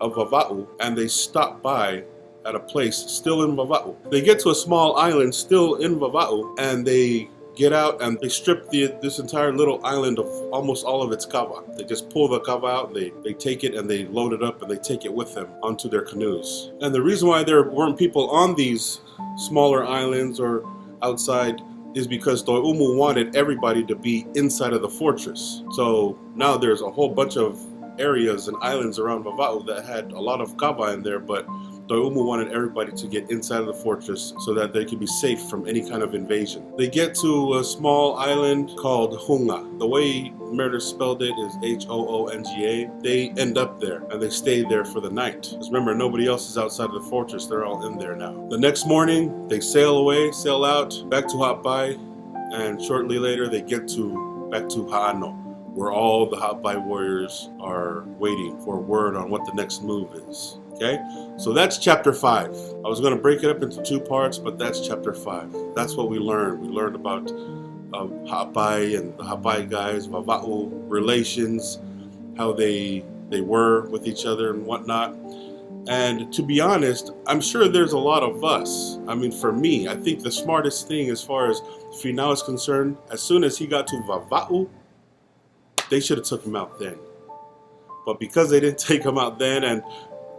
S1: of Vava'u, and they stopped by at a place still in Vava'u. They get to a small island still in Vava'u, and they get out and they strip this entire little island of almost all of its kava. They just pull the kava out, and they take it and they load it up and they take it with them onto their canoes. And the reason why there weren't people on these smaller islands or outside is because To'umu wanted everybody to be inside of the fortress. So now there's a whole bunch of areas and islands around Vava'u that had a lot of kava in there, but To'umu wanted everybody to get inside of the fortress so that they could be safe from any kind of invasion. They get to a small island called Hunga. The way Mariner spelled it is Hoonga. They end up there and they stay there for the night. Because remember, nobody else is outside of the fortress. They're all in there now. The next morning, they sail out, back to Ha'apai, and shortly later they get back to Ha'ano, where all the Ha'apai warriors are waiting for word on what the next move is. Okay, so that's chapter 5. I was going to break it up into 2 parts, but that's chapter 5. That's what we learned. We learned about Ha'apai and the Ha'apai guys, Vava'u relations, how they were with each other and whatnot. And to be honest, I'm sure there's a lot of us. I mean, for me, I think the smartest thing as far as Finau is concerned, as soon as he got to Vava'u, they should have took him out then. But because they didn't take him out then, and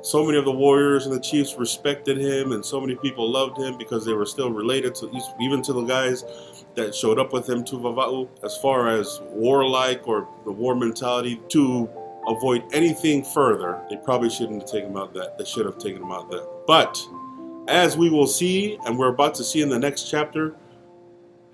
S1: so many of the warriors and the chiefs respected him, and so many people loved him because they were still related to, even to the guys that showed up with him to Vava'u. As far as warlike or the war mentality, to avoid anything further, they probably shouldn't have taken him out that. They should have taken him out then. But as we will see, and we're about to see in the next chapter,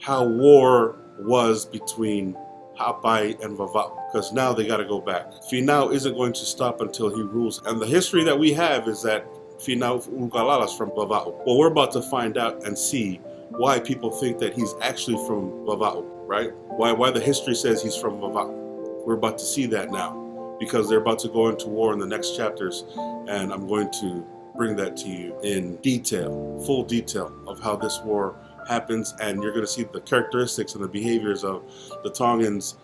S1: how war was between Hapai and Vava'u, because now they got to go back. Finau isn't going to stop until he rules. And the history that we have is that Finau Ulukalala is from Vava'u. Well, we're about to find out and see why people think that he's actually from Vava'u, right? Why the history says he's from Vava'u. We're about to see that now, because they're about to go into war in the next chapters, and I'm going to bring that to you in detail, full detail of how this war happens, and you're going to see the characteristics and the behaviors of the Tongans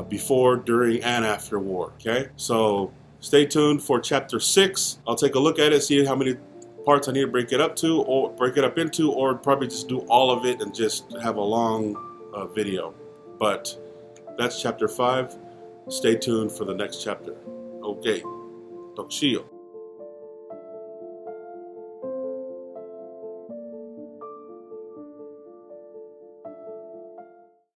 S1: before, during, and after war. Okay, so stay tuned for chapter 6. I'll take a look at it, see how many parts I need to break it up into, or probably just do all of it and just have a long video. But that's chapter 5. Stay tuned for the next chapter. Okay, Tokshio.